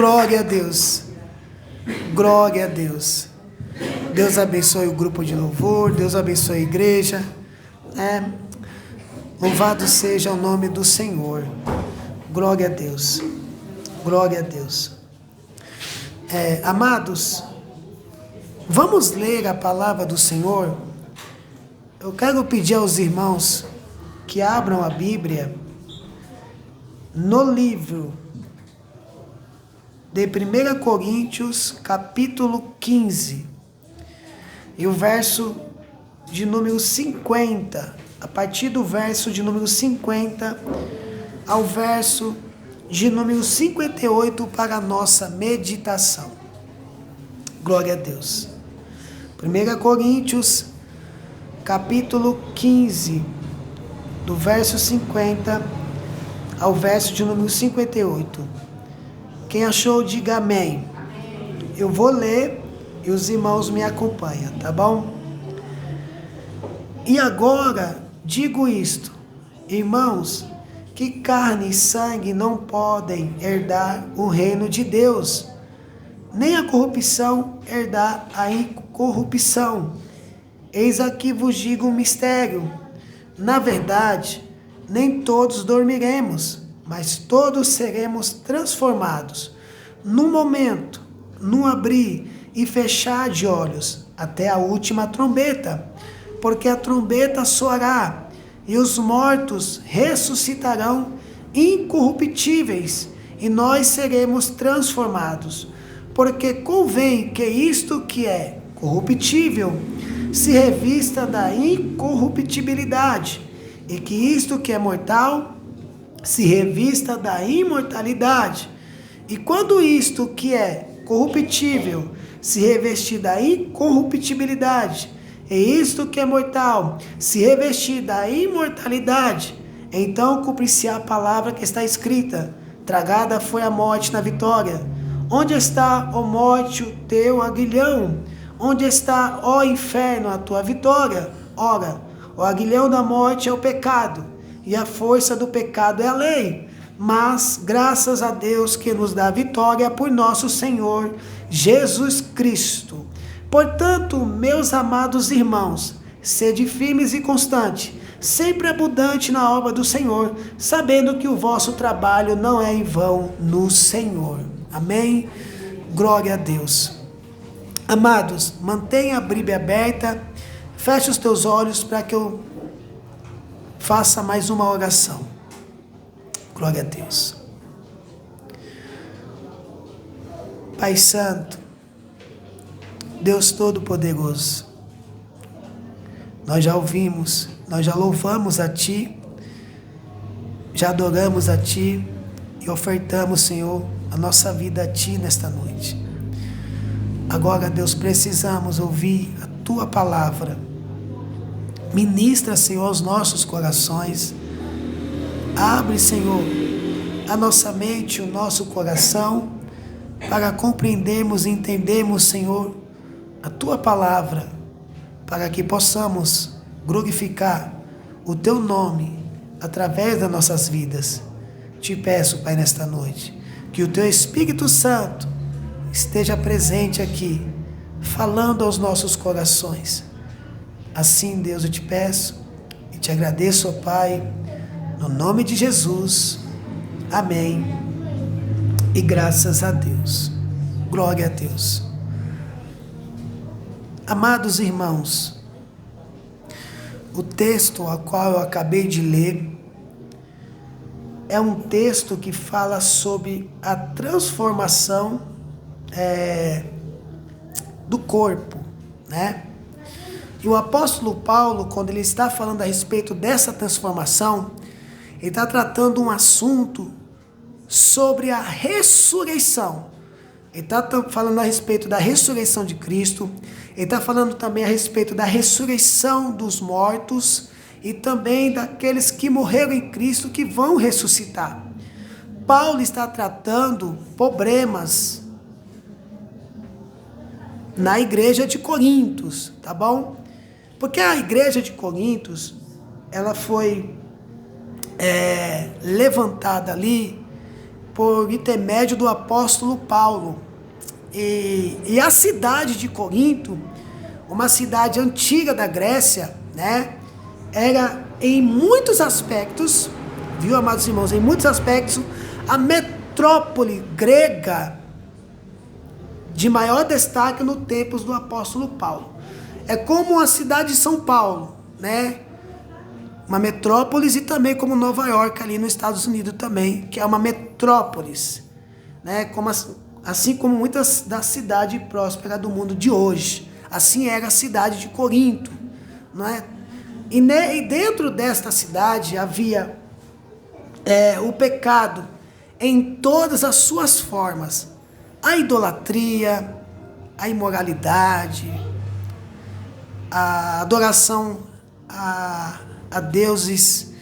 Glória a Deus. Glória a Deus. Deus abençoe o grupo de louvor. Deus abençoe a igreja. Louvado seja o nome do Senhor. Glória a Deus. Glória a Deus. Amados, vamos ler a palavra do Senhor. Eu quero pedir aos irmãos que abram a Bíblia no livro de 1 Coríntios, capítulo 15, e o verso de número 50, a partir do verso de número 50 ao verso de número 58 para a nossa meditação. Glória a Deus. 1 Coríntios, capítulo 15, do verso 50 ao verso de número 58. Quem achou, diga amém. Eu vou ler e os irmãos me acompanham, tá bom? E agora digo isto, irmãos, que carne e sangue não podem herdar o reino de Deus, nem a corrupção herdar a incorrupção. Eis aqui vos digo um mistério. Na verdade, nem todos dormiremos, mas todos seremos transformados, num momento, num abrir e fechar de olhos, até a última trombeta, porque a trombeta soará, e os mortos ressuscitarão incorruptíveis, e nós seremos transformados, porque convém que isto que é corruptível se revista da incorruptibilidade, e que isto que é mortal se revista da imortalidade. E quando isto que é corruptível se revestir da incorruptibilidade, e isto que é mortal se revestir da imortalidade, então cumprir-se a palavra que está escrita: tragada foi a morte na vitória. Onde está, ó morte, o teu aguilhão? Onde está, ó inferno, a tua vitória? Ora, o aguilhão da morte é o pecado, e a força do pecado é a lei. Mas, graças a Deus que nos dá vitória por nosso Senhor Jesus Cristo. Portanto, meus amados irmãos, sede firmes e constantes, sempre abundante na obra do Senhor, sabendo que o vosso trabalho não é em vão no Senhor. Amém? Glória a Deus. Amados, mantenha a Bíblia aberta, feche os teus olhos para que eu faça mais uma oração. Glória a Deus. Pai Santo, Deus Todo-Poderoso, nós já ouvimos, nós já louvamos a Ti, já adoramos a Ti e ofertamos, Senhor, a nossa vida a Ti nesta noite. Agora, Deus, precisamos ouvir a Tua palavra. Ministra, Senhor, os nossos corações. Abre, Senhor, a nossa mente, o nosso coração, para compreendermos e entendermos, Senhor, a Tua palavra, para que possamos glorificar o Teu nome através das nossas vidas. Te peço, Pai, nesta noite, que o Teu Espírito Santo esteja presente aqui, falando aos nossos corações. Assim, Deus, eu te peço e te agradeço, ó Pai, no nome de Jesus. Amém. E graças a Deus. Glória a Deus. Amados irmãos, o texto ao qual eu acabei de ler é um texto que fala sobre a transformação do corpo, né? E o apóstolo Paulo, quando ele está falando a respeito dessa transformação, ele está tratando um assunto sobre a ressurreição. Ele está falando a respeito da ressurreição de Cristo. Ele está falando também a respeito da ressurreição dos mortos e também daqueles que morreram em Cristo que vão ressuscitar. Paulo está tratando problemas na igreja de Corintos, tá bom? Porque a igreja de Corintos, ela foi levantada ali por intermédio do apóstolo Paulo. E a cidade de Corinto, uma cidade antiga da Grécia, né, era em muitos aspectos, viu, amados irmãos, em muitos aspectos, a metrópole grega de maior destaque no tempos do apóstolo Paulo. É como a cidade de São Paulo, né? Uma metrópolis, e também como Nova York ali nos Estados Unidos também, que é uma metrópolis, né? Assim como muitas da cidade próspera do mundo de hoje. Assim era a cidade de Corinto, não é? E dentro desta cidade havia o pecado em todas as suas formas. A idolatria, a imoralidade, a adoração a deuses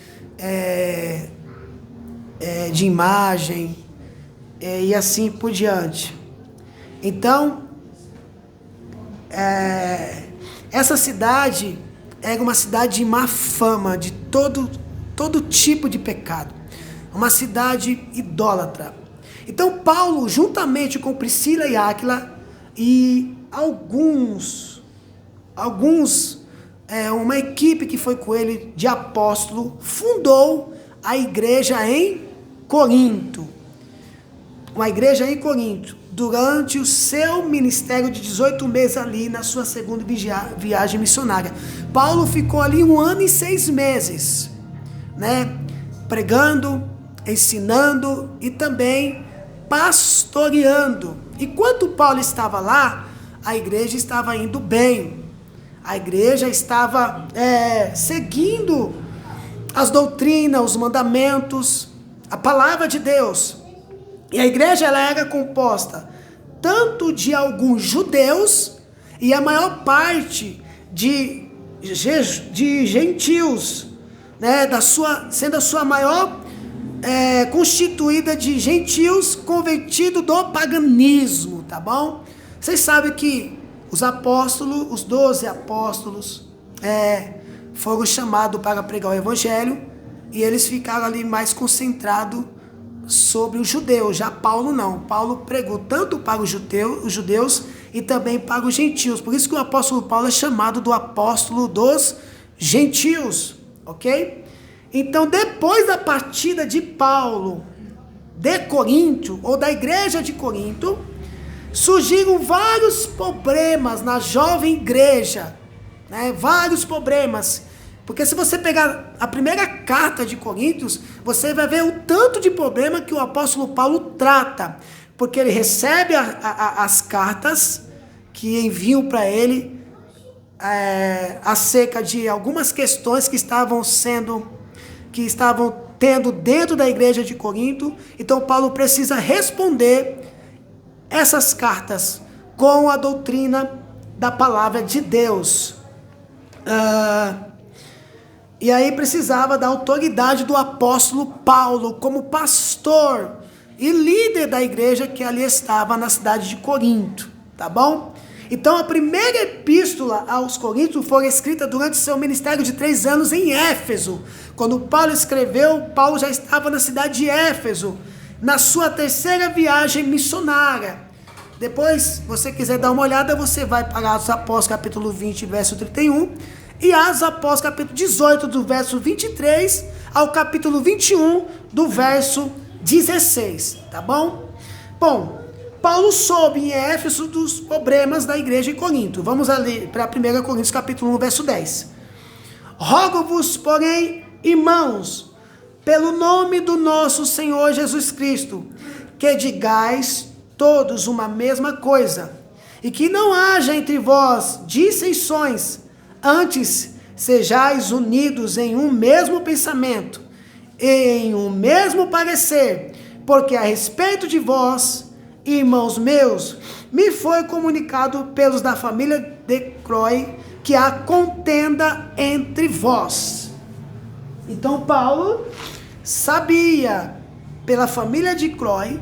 de imagem, e assim por diante. Então, essa cidade era uma cidade de má fama, de todo tipo de pecado. Uma cidade idólatra. Então Paulo, juntamente com Priscila e Áquila, e uma equipe que foi com ele de apóstolo, fundou a igreja em Corinto. Uma igreja em Corinto, durante o seu ministério de 18 meses ali, na sua segunda viagem missionária. Paulo ficou ali 1 ano e 6 meses, né, pregando, ensinando e também pastoreando. Enquanto Paulo estava lá, a igreja estava indo bem. A igreja estava seguindo as doutrinas, os mandamentos, a palavra de Deus. E a igreja ela era composta tanto de alguns judeus e a maior parte de gentios, né, sendo a sua maior constituída de gentios convertidos do paganismo, tá bom? Vocês sabem que os apóstolos, os 12 apóstolos, foram chamados para pregar o evangelho, e eles ficaram ali mais concentrados sobre os judeus. Já Paulo não. Paulo pregou tanto para os judeus e também para os gentios. Por isso que o apóstolo Paulo é chamado do apóstolo dos gentios, ok? Então, depois da partida de Paulo de Corinto, ou da igreja de Corinto, surgiram vários problemas na jovem igreja, né? Vários problemas. Porque se você pegar a primeira carta de Coríntios, você vai ver o tanto de problema que o apóstolo Paulo trata. Porque ele recebe as cartas que enviam para ele acerca de algumas questões que estavam tendo dentro da igreja de Corinto. Então Paulo precisa responder essas cartas com a doutrina da palavra de Deus. E aí precisava da autoridade do apóstolo Paulo como pastor e líder da igreja que ali estava na cidade de Corinto, tá bom? Então a primeira epístola aos Coríntios foi escrita durante seu ministério de 3 anos em Éfeso. Quando Paulo escreveu, Paulo já estava na cidade de Éfeso, na sua 3ª viagem missionária. Depois, se você quiser dar uma olhada, você vai para Atos Apóstolos capítulo 20, verso 31, e Atos Apóstolos capítulo 18, do verso 23 ao capítulo 21, do verso 16, tá bom? Bom, Paulo soube em Éfeso dos problemas da igreja em Corinto. Vamos ali para 1 Coríntios capítulo 1, verso 10. Rogo-vos, porém, irmãos, pelo nome do nosso Senhor Jesus Cristo, que digais todos uma mesma coisa, e que não haja entre vós dissensões, antes sejais unidos em um mesmo pensamento, e em um mesmo parecer, porque a respeito de vós, irmãos meus, me foi comunicado pelos da família de Cloé que há contenda entre vós. Então Paulo sabia pela família de Cloé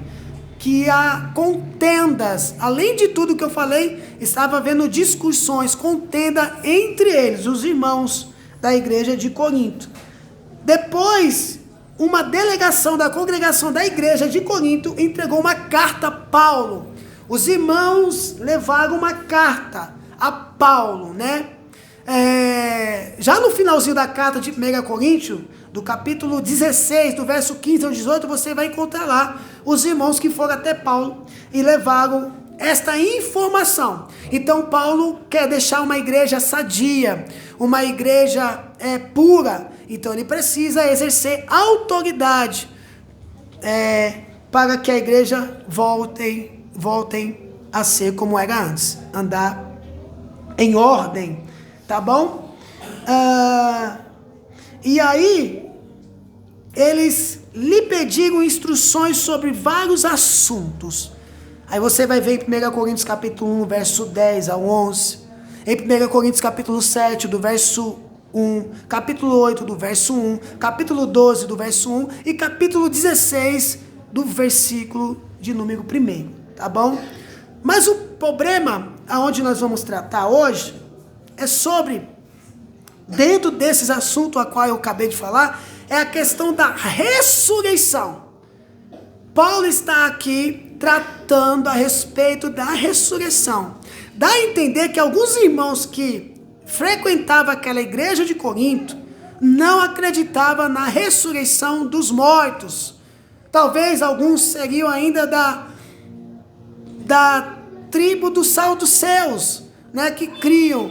que há contendas. Além de tudo que eu falei, estava havendo discussões, contenda entre eles, os irmãos da igreja de Corinto. Depois, uma delegação da congregação da igreja de Corinto entregou uma carta a Paulo. Os irmãos levaram uma carta a Paulo, né? Já no finalzinho da carta de 1 Coríntios, do capítulo 16, do verso 15 ao 18, você vai encontrar lá os irmãos que foram até Paulo e levaram esta informação. Então Paulo quer deixar uma igreja sadia, uma igreja pura. Então ele precisa exercer autoridade para que a igreja voltem a ser como era antes, andar em ordem, tá bom? E aí eles lhe pediram instruções sobre vários assuntos. Aí você vai ver em 1 Coríntios capítulo 1, verso 10 ao 11, em 1 Coríntios capítulo 7, do verso 1, capítulo 8, do verso 1, capítulo 12, do verso 1 e capítulo 16, do versículo de número 1, tá bom? Mas o problema, aonde nós vamos tratar hoje, é sobre, dentro desses assuntos a qual eu acabei de falar, é a questão da ressurreição. Paulo está aqui tratando a respeito da ressurreição. Dá a entender que alguns irmãos que frequentavam aquela igreja de Corinto não acreditavam na ressurreição dos mortos. Talvez alguns seriam ainda da tribo do sal dos céus, né, que criam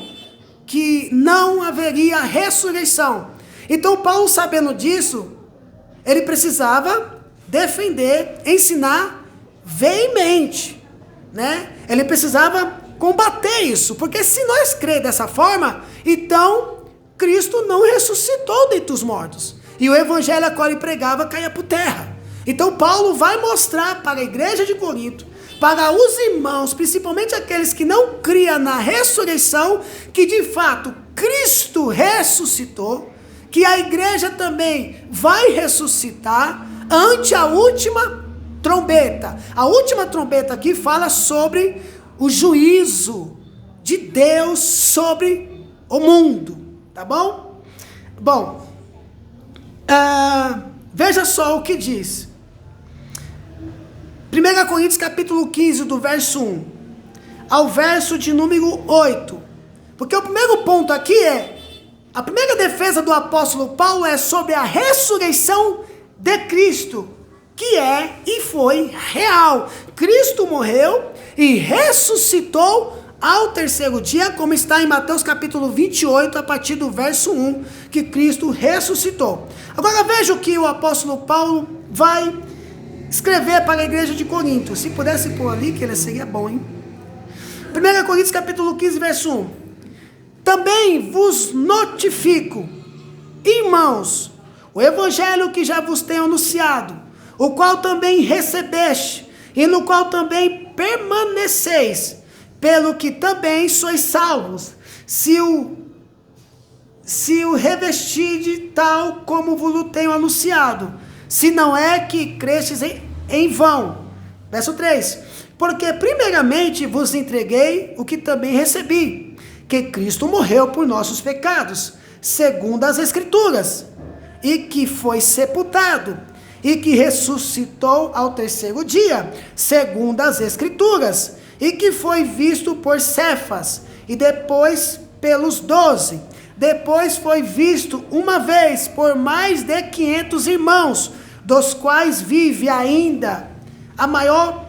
que não haveria ressurreição. Então Paulo, sabendo disso, ele precisava defender, ensinar veemente, né? Ele precisava combater isso, porque se nós crer dessa forma, então Cristo não ressuscitou dentre os mortos, e o evangelho a qual ele pregava caía por terra. Então Paulo vai mostrar para a igreja de Corinto, para os irmãos, principalmente aqueles que não criam na ressurreição, que de fato Cristo ressuscitou, que a igreja também vai ressuscitar ante a última trombeta. A última trombeta aqui fala sobre o juízo de Deus sobre o mundo, tá bom? Bom, veja só o que diz. 1 Coríntios capítulo 15, do verso 1 ao verso de número 8. Porque o primeiro ponto aqui a primeira defesa do apóstolo Paulo é sobre a ressurreição de Cristo, que é e foi real. Cristo morreu e ressuscitou ao terceiro dia, como está em Mateus capítulo 28, a partir do verso 1, que Cristo ressuscitou. Agora veja o que o apóstolo Paulo vai escrever para a igreja de Corinto. Se pudesse pôr ali, que ele seria bom, hein? 1 Coríntios capítulo 15, verso 1. Também vos notifico, irmãos, o evangelho que já vos tenho anunciado, o qual também recebeste, e no qual também permaneceis, pelo que também sois salvos, se o revestide tal como vos tenho anunciado, se não é que crestes em vão. Verso 3. Porque primeiramente vos entreguei o que também recebi, que Cristo morreu por nossos pecados, segundo as Escrituras, e que foi sepultado, e que ressuscitou ao terceiro dia, segundo as Escrituras, e que foi visto por Cefas, e depois pelos 12. Depois foi visto uma vez por mais de 500 irmãos, dos quais vive ainda a maior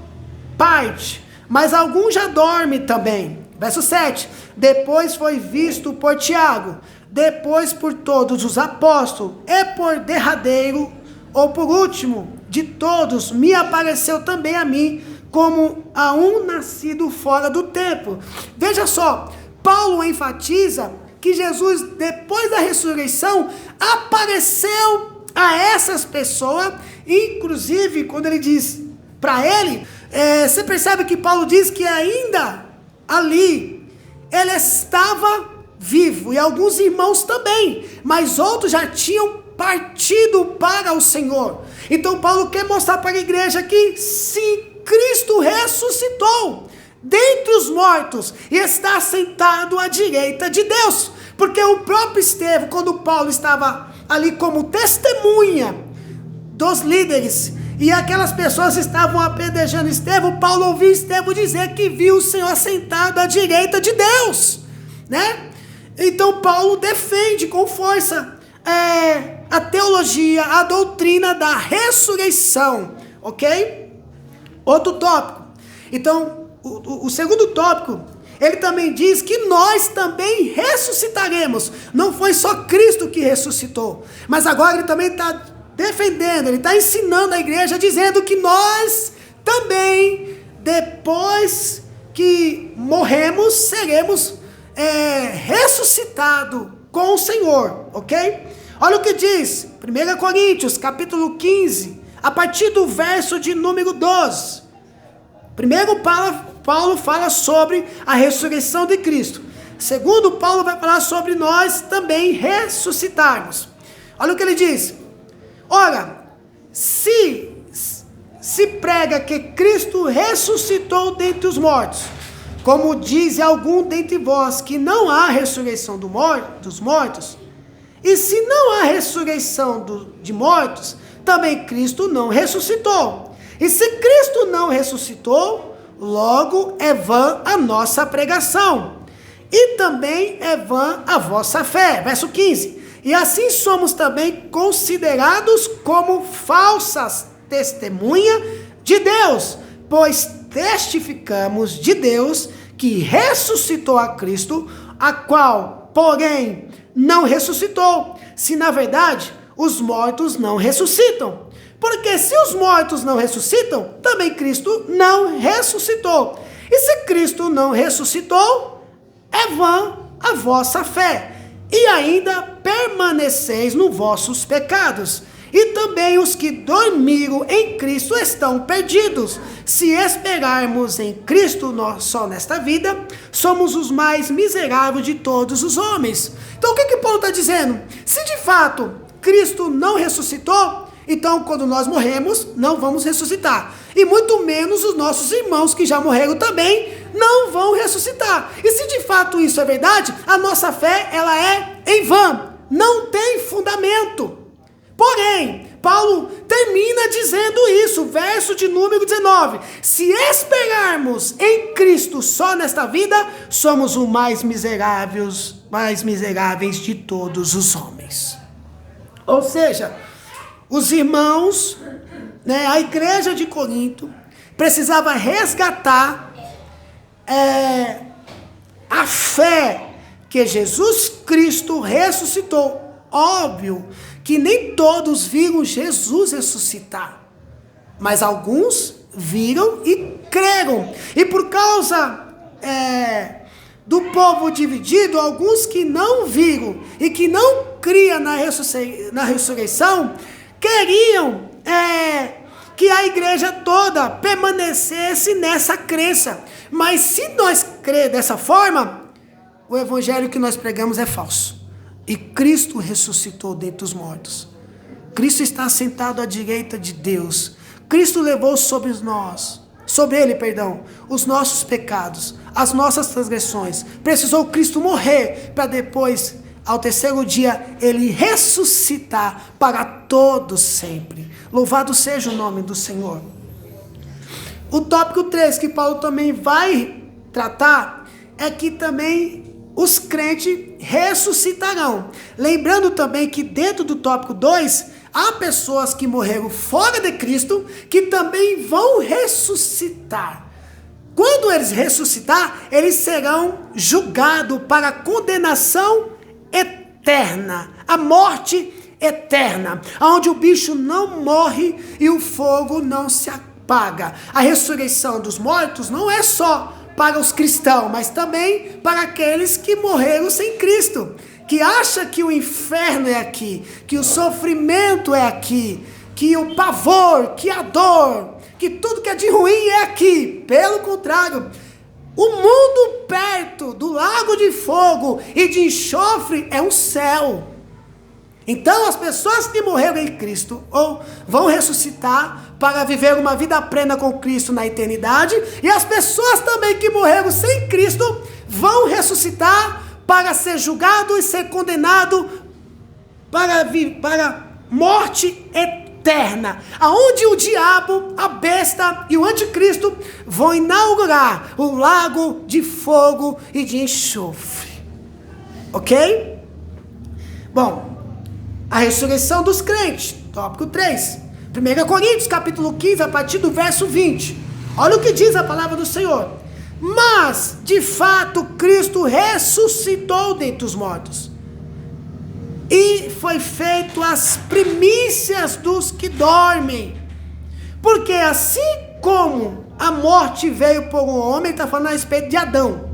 parte, mas alguns já dormem também. Verso 7, depois foi visto por Tiago, depois por todos os apóstolos, e por derradeiro, ou por último de todos, me apareceu também a mim, como a um nascido fora do tempo. Veja só, Paulo enfatiza que Jesus, depois da ressurreição, apareceu a essas pessoas, inclusive quando ele diz para ele, você percebe que Paulo diz que ainda ali ele estava vivo, e alguns irmãos também, mas outros já tinham partido para o Senhor. Então Paulo quer mostrar para a igreja que sim, Cristo ressuscitou dentre os mortos e está sentado à direita de Deus, porque o próprio Estevão, quando Paulo estava ali como testemunha dos líderes, e aquelas pessoas estavam apedrejando Estevão, Paulo ouviu Estevão dizer que viu o Senhor assentado à direita de Deus, né? Então Paulo defende com força a teologia, a doutrina da ressurreição, ok? Outro tópico. Então, o segundo tópico, ele também diz que nós também ressuscitaremos. Não foi só Cristo que ressuscitou, mas agora ele também está defendendo, ele está ensinando a igreja, dizendo que nós também, depois que morremos, seremos ressuscitados com o Senhor, ok? Olha o que diz 1 Coríntios, capítulo 15, a partir do verso de número 12. Primeiro, Paulo fala sobre a ressurreição de Cristo. Segundo, Paulo vai falar sobre nós também ressuscitarmos. Olha o que ele diz. Ora, se prega que Cristo ressuscitou dentre os mortos, como diz algum dentre vós que não há ressurreição dos mortos, e se não há ressurreição de mortos, também Cristo não ressuscitou. E se Cristo não ressuscitou, logo é vã a nossa pregação, e também é vã a vossa fé. Verso 15. E assim somos também considerados como falsas testemunhas de Deus, pois testificamos de Deus que ressuscitou a Cristo, a qual, porém, não ressuscitou, se na verdade os mortos não ressuscitam. Porque se os mortos não ressuscitam, também Cristo não ressuscitou. E se Cristo não ressuscitou, é vã a vossa fé, e ainda permaneceis nos vossos pecados. E também os que dormiram em Cristo estão perdidos. Se esperarmos em Cristo só nesta vida, somos os mais miseráveis de todos os homens. Então o que Paulo está dizendo? Se de fato Cristo não ressuscitou, então quando nós morremos, não vamos ressuscitar. E muito menos os nossos irmãos que já morreram também não vão ressuscitar. E se de fato isso é verdade, a nossa fé ela é em vão, não tem fundamento. Porém, Paulo termina dizendo isso, verso de número 19. Se esperarmos em Cristo só nesta vida, somos os mais miseráveis de todos os homens. Ou seja, os irmãos, a igreja de Corinto, precisava resgatar a fé que Jesus Cristo ressuscitou. Óbvio que nem todos viram Jesus ressuscitar, mas alguns viram e creram. E por causa do povo dividido, alguns que não viram e que não criam na ressurreição, queriam que a igreja toda permanecesse nessa crença. Mas se nós crer dessa forma, o evangelho que nós pregamos é falso. E Cristo ressuscitou dentre os mortos. Cristo está sentado à direita de Deus. Cristo levou sobre ele, os nossos pecados, as nossas transgressões. Precisou Cristo morrer para depois, ao terceiro dia, ele ressuscitar para todos sempre. Louvado seja o nome do Senhor. O tópico 3 que Paulo também vai tratar é que também os crentes ressuscitarão. Lembrando também que dentro do tópico 2, há pessoas que morreram fora de Cristo que também vão ressuscitar. Quando eles ressuscitar, eles serão julgados para a condenação eterna, a morte eterna, onde o bicho não morre e o fogo não se apaga. A ressurreição dos mortos não é só para os cristãos, mas também para aqueles que morreram sem Cristo, que acham que o inferno é aqui, que o sofrimento é aqui, que o pavor, que a dor, que tudo que é de ruim é aqui. Pelo contrário, o mundo perto do lago de fogo e de enxofre é um céu. Então as pessoas que morreram em Cristo vão ressuscitar para viver uma vida plena com Cristo na eternidade, e as pessoas também que morreram sem Cristo vão ressuscitar para ser julgado e ser condenado para morte eterna, aonde o diabo, a besta e o anticristo vão inaugurar o lago de fogo e de enxofre. Ok? Bom, a ressurreição dos crentes, tópico 3. 1 Coríntios capítulo 15, a partir do verso 20. Olha o que diz a palavra do Senhor. Mas, de fato, Cristo ressuscitou dentre os mortos, e foi feito as primícias dos que dormem. Porque assim como a morte veio por um homem, está falando a respeito de Adão,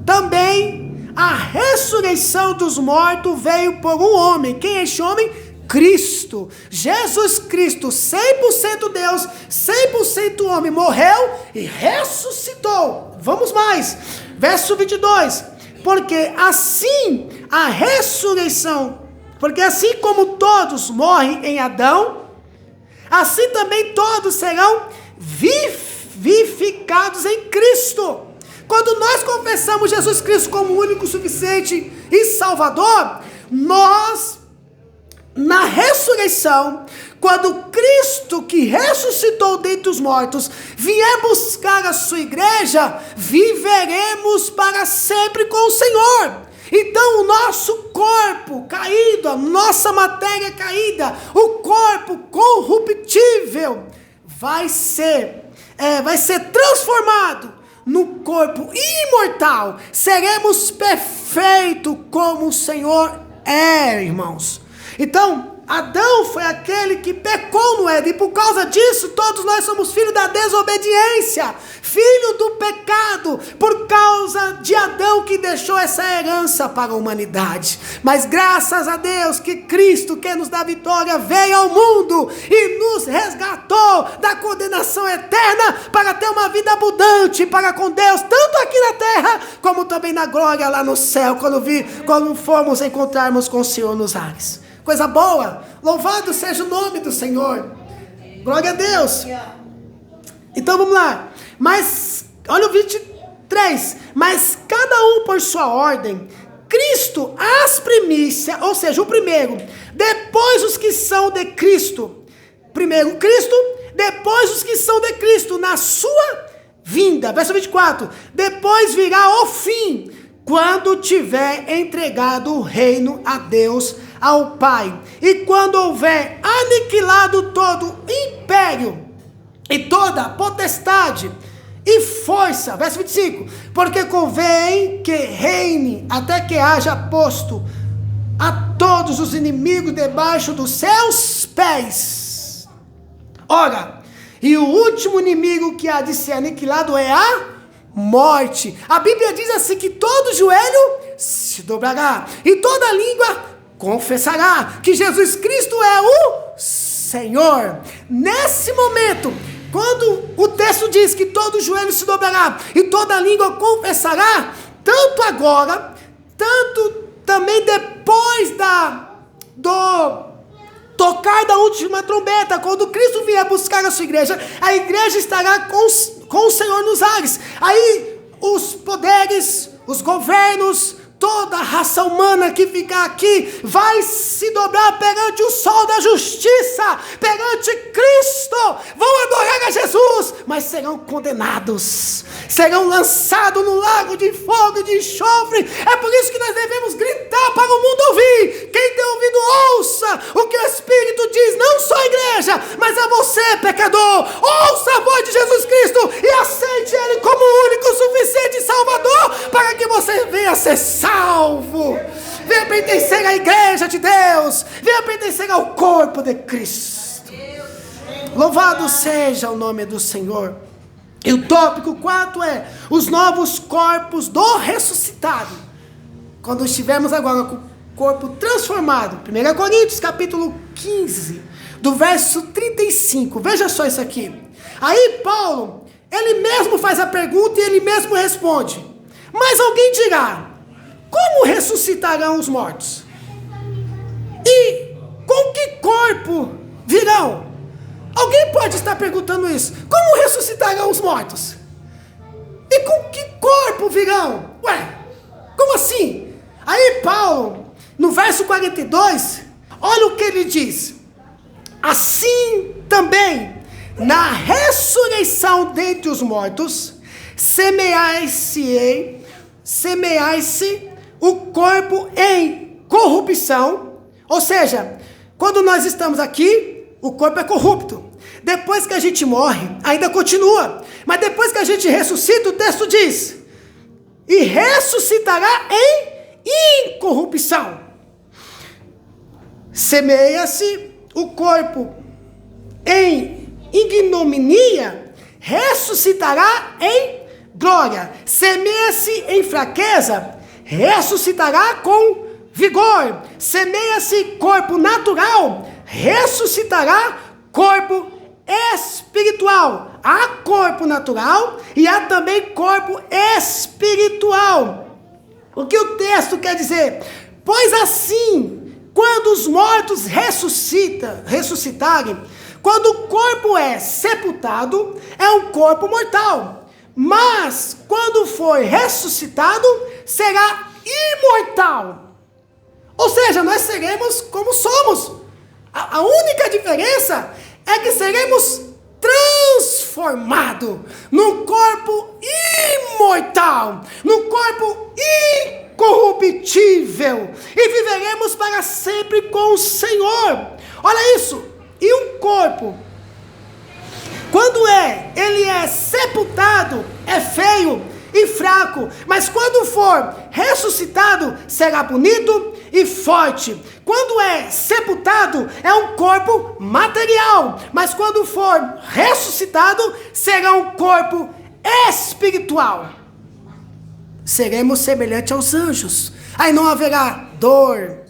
também a ressurreição dos mortos veio por um homem. Quem é este homem? Cristo. Jesus Cristo, 100% Deus, 100% homem, morreu e ressuscitou. Vamos mais, verso 22. Porque assim como todos morrem em Adão, assim também todos serão vivificados em Cristo. Quando nós confessamos Jesus Cristo como único, suficiente e Salvador, nós, na ressurreição, quando Cristo, que ressuscitou dentre os mortos, vier buscar a sua igreja, viveremos para sempre com o Senhor. Então o nosso corpo caído, a nossa matéria caída, o corpo corruptível, vai ser transformado no corpo imortal. Seremos perfeitos como o Senhor é, irmãos. Então, Adão foi aquele que pecou no Éden, e por causa disso, todos nós somos filhos da desobediência, filho do pecado, por causa de Adão, que deixou essa herança para a humanidade. Mas graças a Deus que Cristo, que nos dá vitória, veio ao mundo e nos resgatou da condenação eterna para ter uma vida abundante para com Deus, tanto aqui na terra, como também na glória lá no céu, quando formos encontrarmos com o Senhor nos ares. Coisa boa, louvado seja o nome do Senhor, glória a Deus. Então vamos lá, mas olha o 23, mas cada um por sua ordem, Cristo as primícias, ou seja, o primeiro, depois os que são de Cristo, primeiro Cristo, depois os que são de Cristo, na sua vinda, verso 24, depois virá o fim, quando tiver entregado o reino a Deus, ao Pai, e quando houver aniquilado todo império, e toda potestade, e força, verso 25, porque convém que reine, até que haja posto a todos os inimigos debaixo dos seus pés. Ora, e o último inimigo que há de ser aniquilado é a morte. A Bíblia diz assim, que todo joelho se dobrará, e toda língua confessará que Jesus Cristo é o Senhor. Nesse momento, quando o texto diz que todo joelho se dobrará e toda língua confessará, tanto agora, tanto também depois do tocar da última trombeta, quando Cristo vier buscar a sua igreja, a igreja estará com o Senhor nos ares. Aí os poderes, os governos, toda a raça humana que ficar aqui vai se dobrar perante o sol da justiça, perante Cristo, vão adorar a Jesus, mas serão condenados, serão lançados no lago de fogo e de enxofre. É por isso que nós devemos gritar para o mundo ouvir. Quem tem ouvido, ouça o que o Espírito diz, não só a igreja, mas a você, pecador. Ouça a voz de Jesus Cristo e aceite Ele como o único, suficiente Salvador, para que você venha ser salvo, venha pertencer à igreja de Deus, venha pertencer ao corpo de Cristo. Louvado seja o nome do Senhor. E o tópico 4 é os novos corpos do ressuscitado. Quando estivermos agora com o corpo transformado, 1 Coríntios capítulo 15, do verso 35, veja só isso aqui. Aí Paulo, ele mesmo faz a pergunta e ele mesmo responde. Mas alguém dirá, como ressuscitarão os mortos? E com que corpo virão? Alguém pode estar perguntando isso. Como ressuscitarão os mortos? E com que corpo virão? Ué, como assim? Aí Paulo, no verso 42, olha o que ele diz. Assim também, na ressurreição dentre os mortos, semear-se o corpo em corrupção. Ou seja, quando nós estamos aqui, o corpo é corrupto. Depois que a gente morre, ainda continua. Mas depois que a gente ressuscita, o texto diz: e ressuscitará em incorrupção. Semeia-se o corpo em ignominia, ressuscitará em glória. Semeia-se em fraqueza, ressuscitará com vigor. Semeia-se corpo natural, ressuscitará corpo espiritual. Há corpo natural e há também corpo espiritual. O que o texto quer dizer? Pois assim, quando os mortos ressuscitarem, quando o corpo é sepultado, é um corpo mortal. Mas, quando for ressuscitado, será imortal. Ou seja, nós seremos como somos. A única diferença é que seremos transformados num corpo imortal, num corpo incorruptível, e viveremos para sempre com o Senhor. Olha isso. E um corpo, quando ele é sepultado, é feio e fraco, mas quando for ressuscitado, será bonito e forte. Quando é sepultado, é um corpo material, mas quando for ressuscitado, será um corpo espiritual. Seremos semelhantes aos anjos. Aí não haverá dor,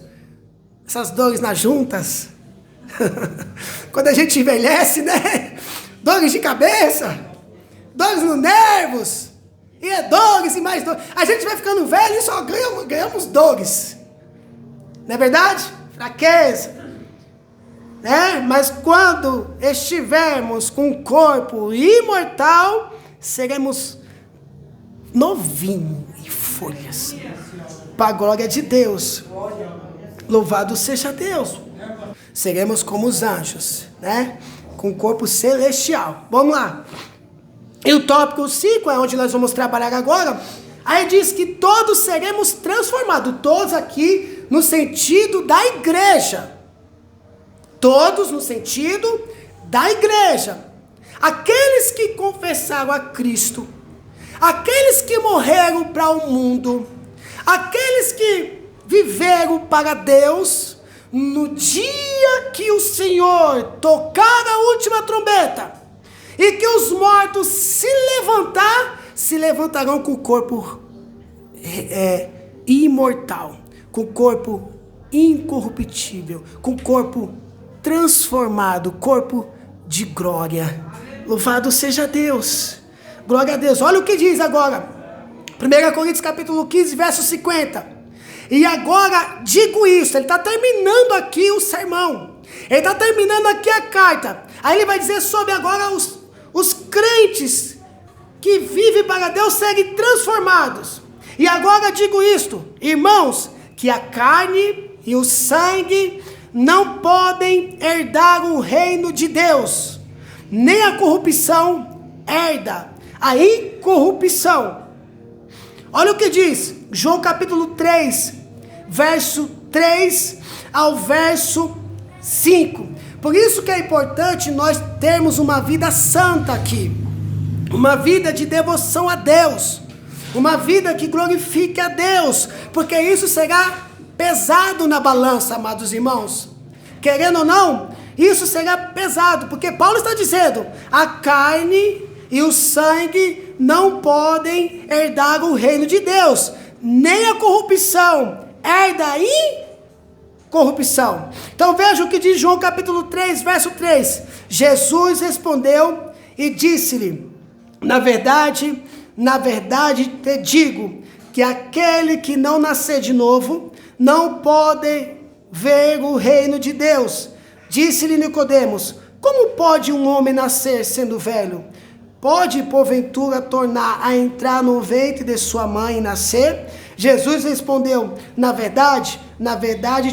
essas dores nas juntas. Quando a gente envelhece, né? Dores de cabeça, dores nos nervos, e é dores e mais dores. A gente vai ficando velho e só ganhamos dores. Não é verdade? Fraqueza. Né? Mas quando estivermos com o corpo imortal, seremos novinhos e folhas. Para a glória de Deus. Louvado seja Deus. Seremos como os anjos, né? Com corpo celestial. Vamos lá. E o tópico 5 é onde nós vamos trabalhar agora. Aí diz que todos seremos transformados. Todos aqui no sentido da igreja. Todos no sentido da igreja. Aqueles que confessaram a Cristo. Aqueles que morreram para o mundo. Aqueles que viveram para Deus. No dia que o Senhor tocar a última trombeta, e que os mortos se levantarão com o corpo imortal, com o corpo incorruptível, com o corpo transformado, corpo de glória. Louvado seja Deus. Glória a Deus. Olha o que diz agora. 1 Coríntios capítulo 15, verso 50. E agora digo isso, ele está terminando aqui o sermão, ele está terminando aqui a carta, aí ele vai dizer sobre agora os crentes que vivem para Deus serem transformados. E agora digo isto, irmãos, que a carne e o sangue não podem herdar o reino de Deus, nem a corrupção herda a incorrupção. Olha o que diz João capítulo 3, verso 3 ao verso 5. Por isso que é importante nós termos uma vida santa aqui, uma vida de devoção a Deus, uma vida que glorifique a Deus, porque isso será pesado na balança, amados irmãos. Querendo ou não, isso será pesado, porque Paulo está dizendo: a carne e o sangue não podem herdar o reino de Deus, nem a corrupção herda a incorrupção. Então veja o que diz João capítulo 3, verso 3. Jesus respondeu e disse-lhe: na verdade te digo, que aquele que não nascer de novo, não pode ver o reino de Deus. Disse-lhe Nicodemos: como pode um homem nascer sendo velho? pode porventura tornar a entrar no ventre de sua mãe e nascer? Jesus respondeu: na verdade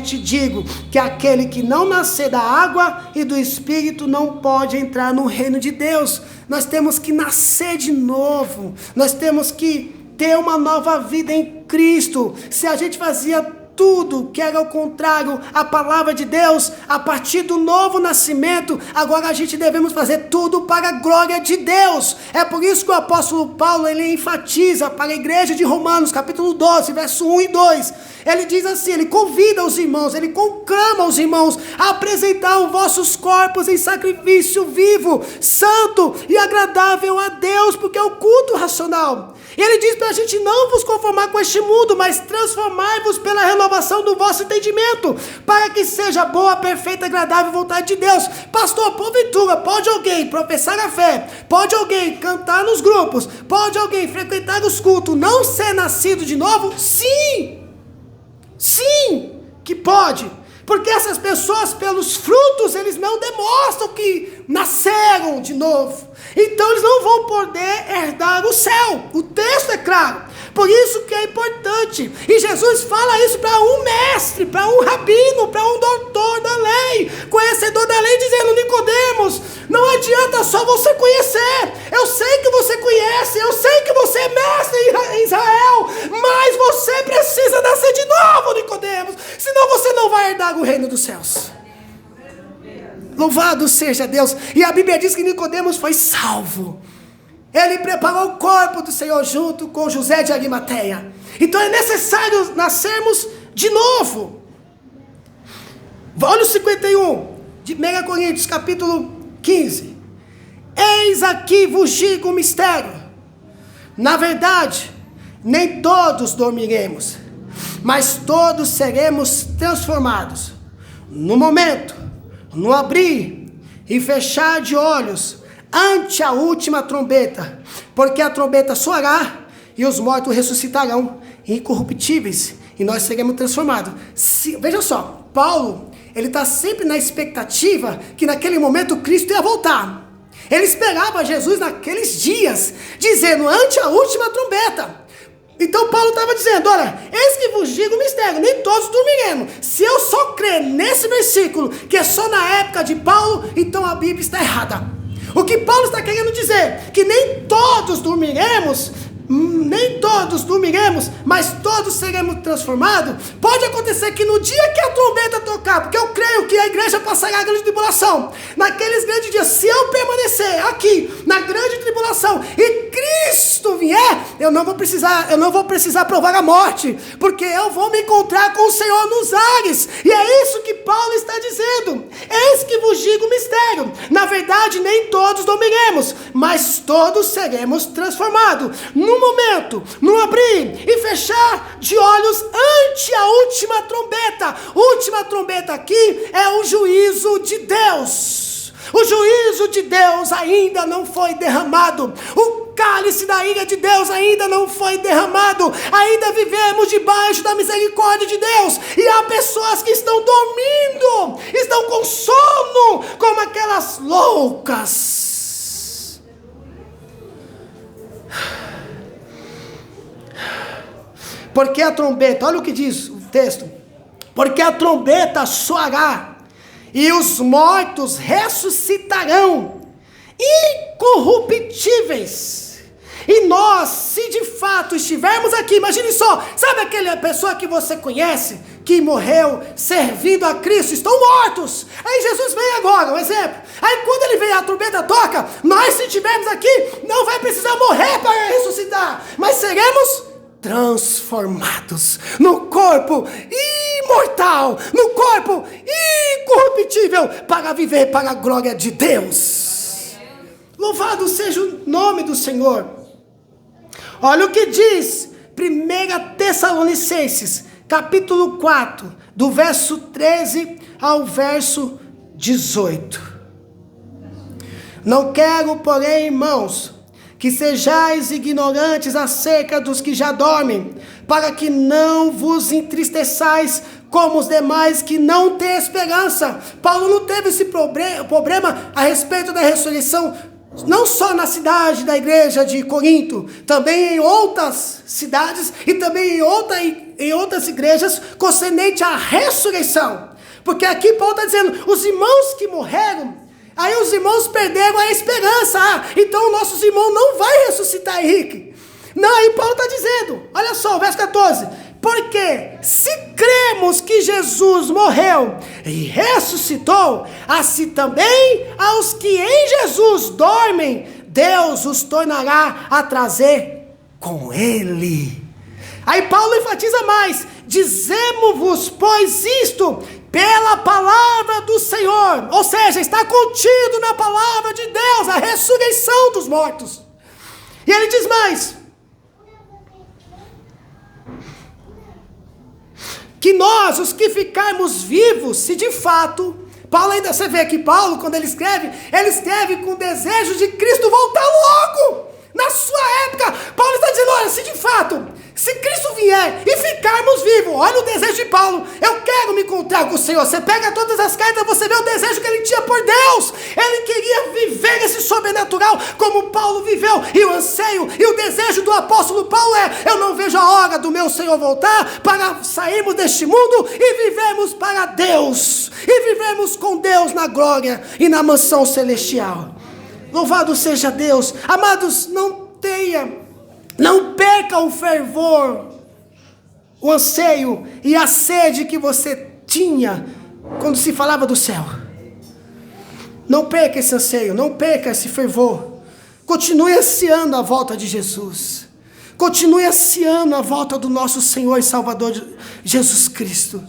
te digo, que aquele que não nascer da água e do Espírito não pode entrar no reino de Deus. Nós temos que nascer de novo, nós temos que ter uma nova vida em Cristo. Se a gente fazia tudo que era o contrário à palavra de Deus, a partir do novo nascimento, agora a gente devemos fazer tudo para a glória de Deus. É por isso que o apóstolo Paulo, ele enfatiza para a igreja de Romanos, capítulo 12, verso 1 e 2, ele diz assim, ele convida os irmãos, ele conclama os irmãos a apresentar os vossos corpos em sacrifício vivo, santo e agradável a Deus, porque é o culto racional. E ele diz para a gente não vos conformar com este mundo, mas transformai-vos pela renovação do vosso entendimento, para que seja boa, perfeita e agradável vontade de Deus. Pastor, porventura, pode alguém professar a fé, pode alguém cantar nos grupos, pode alguém frequentar os cultos, não ser nascido de novo? Sim que pode, porque essas pessoas, pelos frutos, eles não demonstram que nasceram de novo. Então eles não vão poder herdar o céu. O texto é claro. Por isso que é importante. E Jesus fala isso para um mestre, para um rabino, para um doutor da lei, conhecedor da lei, dizendo: Nicodemos, não adianta só você conhecer. Eu sei que você conhece, eu sei que você é mestre em Israel, mas você precisa nascer de novo, Nicodemos, senão você não vai herdar o reino dos céus. Louvado seja Deus. E a Bíblia diz que Nicodemos foi salvo. Ele preparou o corpo do Senhor junto com José de Arimateia. Então é necessário nascermos de novo. Olha o 51 de 1 Coríntios capítulo 15. Eis aqui vos digo um mistério. Na verdade, nem todos dormiremos, mas todos seremos transformados. No momento, no abrir e fechar de olhos, ante a última trombeta, porque a trombeta soará e os mortos ressuscitarão incorruptíveis e nós seremos transformados. Veja só, Paulo, ele está sempre na expectativa que naquele momento Cristo ia voltar. Ele esperava Jesus naqueles dias, dizendo: ante a última trombeta. Então Paulo estava dizendo: olha, eis que vos digo o mistério, nem todos dormiremos. Se eu só crer nesse versículo, que é só na época de Paulo, então a Bíblia está errada. O que Paulo está querendo dizer, que nem todos dormiremos, mas todos seremos transformados. Pode acontecer que no dia que a trombeta tocar, porque eu creio que a igreja passará a grande tribulação, naqueles grandes dias, se eu permanecer aqui na grande tribulação e Cristo vier, eu não vou precisar provar a morte, porque eu vou me encontrar com o Senhor nos ares. E é isso que Paulo está dizendo: eis que vos digo o mistério, na verdade nem todos dormiremos, mas todos seremos transformados. No momento, no abrir e fechar de olhos ante a última trombeta. Última trombeta aqui é o juízo de Deus. O juízo de Deus ainda não foi derramado. O cálice da ira de Deus ainda não foi derramado. Ainda vivemos debaixo da misericórdia de Deus. E há pessoas que estão dormindo, estão com sono, como aquelas loucas. Porque a trombeta, olha o que diz o texto: porque a trombeta soará e os mortos ressuscitarão incorruptíveis. E nós, se de fato estivermos aqui, imagine só, sabe aquela pessoa que você conhece, que morreu servindo a Cristo, estão mortos. Aí Jesus vem agora, um exemplo. Aí quando ele vem, a trombeta toca, nós, se estivermos aqui, não vai precisar morrer para ressuscitar, mas seremos transformados no corpo imortal, no corpo incorruptível, para viver para a glória de Deus. Louvado seja o nome do Senhor. Olha o que diz 1 Tessalonicenses capítulo 4, do verso 13 ao verso 18. Não quero, porém, irmãos, que sejais ignorantes acerca dos que já dormem, para que não vos entristeçais como os demais que não têm esperança. Paulo não teve esse problema a respeito da ressurreição não só na cidade da igreja de Corinto, também em outras cidades e também em outras igrejas, concernente à ressurreição. Porque aqui Paulo está dizendo, os irmãos que morreram, aí os irmãos perderam a esperança. Então nossos irmãos não vão ressuscitar, Henrique. Não, aí Paulo está dizendo, olha só, o verso 14. Porque se cremos que Jesus morreu e ressuscitou, assim também aos que em Jesus dormem, Deus os tornará a trazer com Ele. Aí Paulo enfatiza mais, dizemos-vos, pois isto, pela palavra do Senhor, ou seja, está contido na palavra de Deus, a ressurreição dos mortos. E ele diz mais, que nós, os que ficarmos vivos, se de fato, Paulo ainda, você vê que Paulo, quando ele escreve com o desejo de Cristo voltar logo, na sua época. Paulo está dizendo, olha, se de fato, se Cristo vier e ficarmos vivos, olha o desejo de Paulo, eu quero me encontrar com o Senhor. Você pega todas as cartas, você vê o desejo que ele tinha por Deus, ele queria viver esse sobrenatural, como Paulo viveu, e o anseio, e o desejo do apóstolo Paulo eu não vejo a hora do meu Senhor voltar, para sairmos deste mundo, e vivemos para Deus, e vivemos com Deus na glória, e na mansão celestial. Louvado seja Deus. Amados, não perca o fervor, o anseio e a sede que você tinha quando se falava do céu. Não perca esse anseio, não perca esse fervor. Continue ansiando a volta de Jesus. Continue ansiando a volta do nosso Senhor e Salvador Jesus Cristo.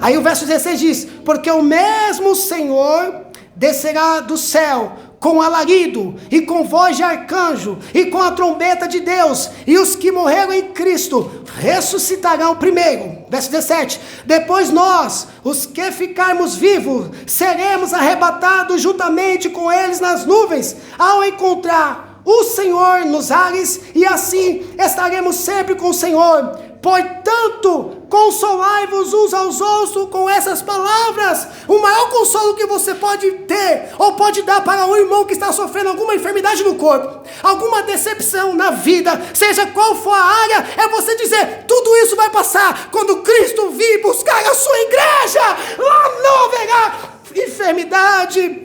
Aí o verso 16 diz, porque o mesmo Senhor descerá do céu com alarido, e com voz de arcanjo, e com a trombeta de Deus, e os que morreram em Cristo ressuscitarão primeiro. Verso 17, depois nós, os que ficarmos vivos, seremos arrebatados juntamente com eles nas nuvens, ao encontrar o Senhor nos ares, e assim estaremos sempre com o Senhor. Portanto, consolai-vos uns aos outros com essas palavras. O maior consolo que você pode ter, ou pode dar para um irmão que está sofrendo alguma enfermidade no corpo, alguma decepção na vida, seja qual for a área, é você dizer, tudo isso vai passar, quando Cristo vir buscar a sua igreja, lá não haverá enfermidade,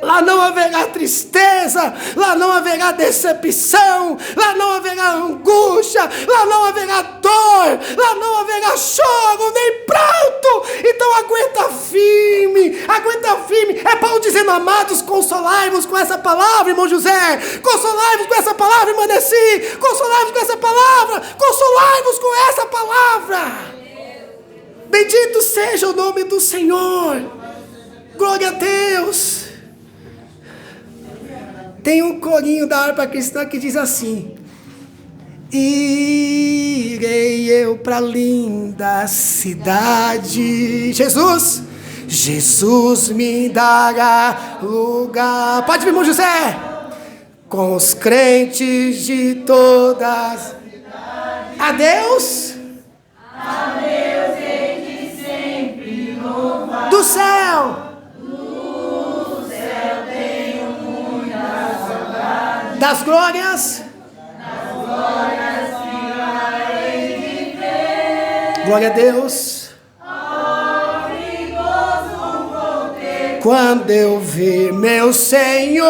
lá não haverá tristeza, lá não haverá decepção, lá não haverá angústia, lá não haverá dor, lá não haverá choro, nem pranto. Então aguenta firme, é Paulo dizendo, amados, consolai-vos com essa palavra, irmão José, consolai-vos com essa palavra, irmã Nessi, consolai-vos com essa palavra, consolai-vos com essa palavra. Bendito seja o nome do Senhor, glória a Deus. Tem um corinho da harpa cristã que diz assim, irei eu pra linda cidade, Jesus me dará lugar, pode vir, irmão José, com os crentes de todas, a Deus hei de sempre louvar, do céu das glórias ficarei de ver. Glória a Deus. Quando eu vi meu Senhor,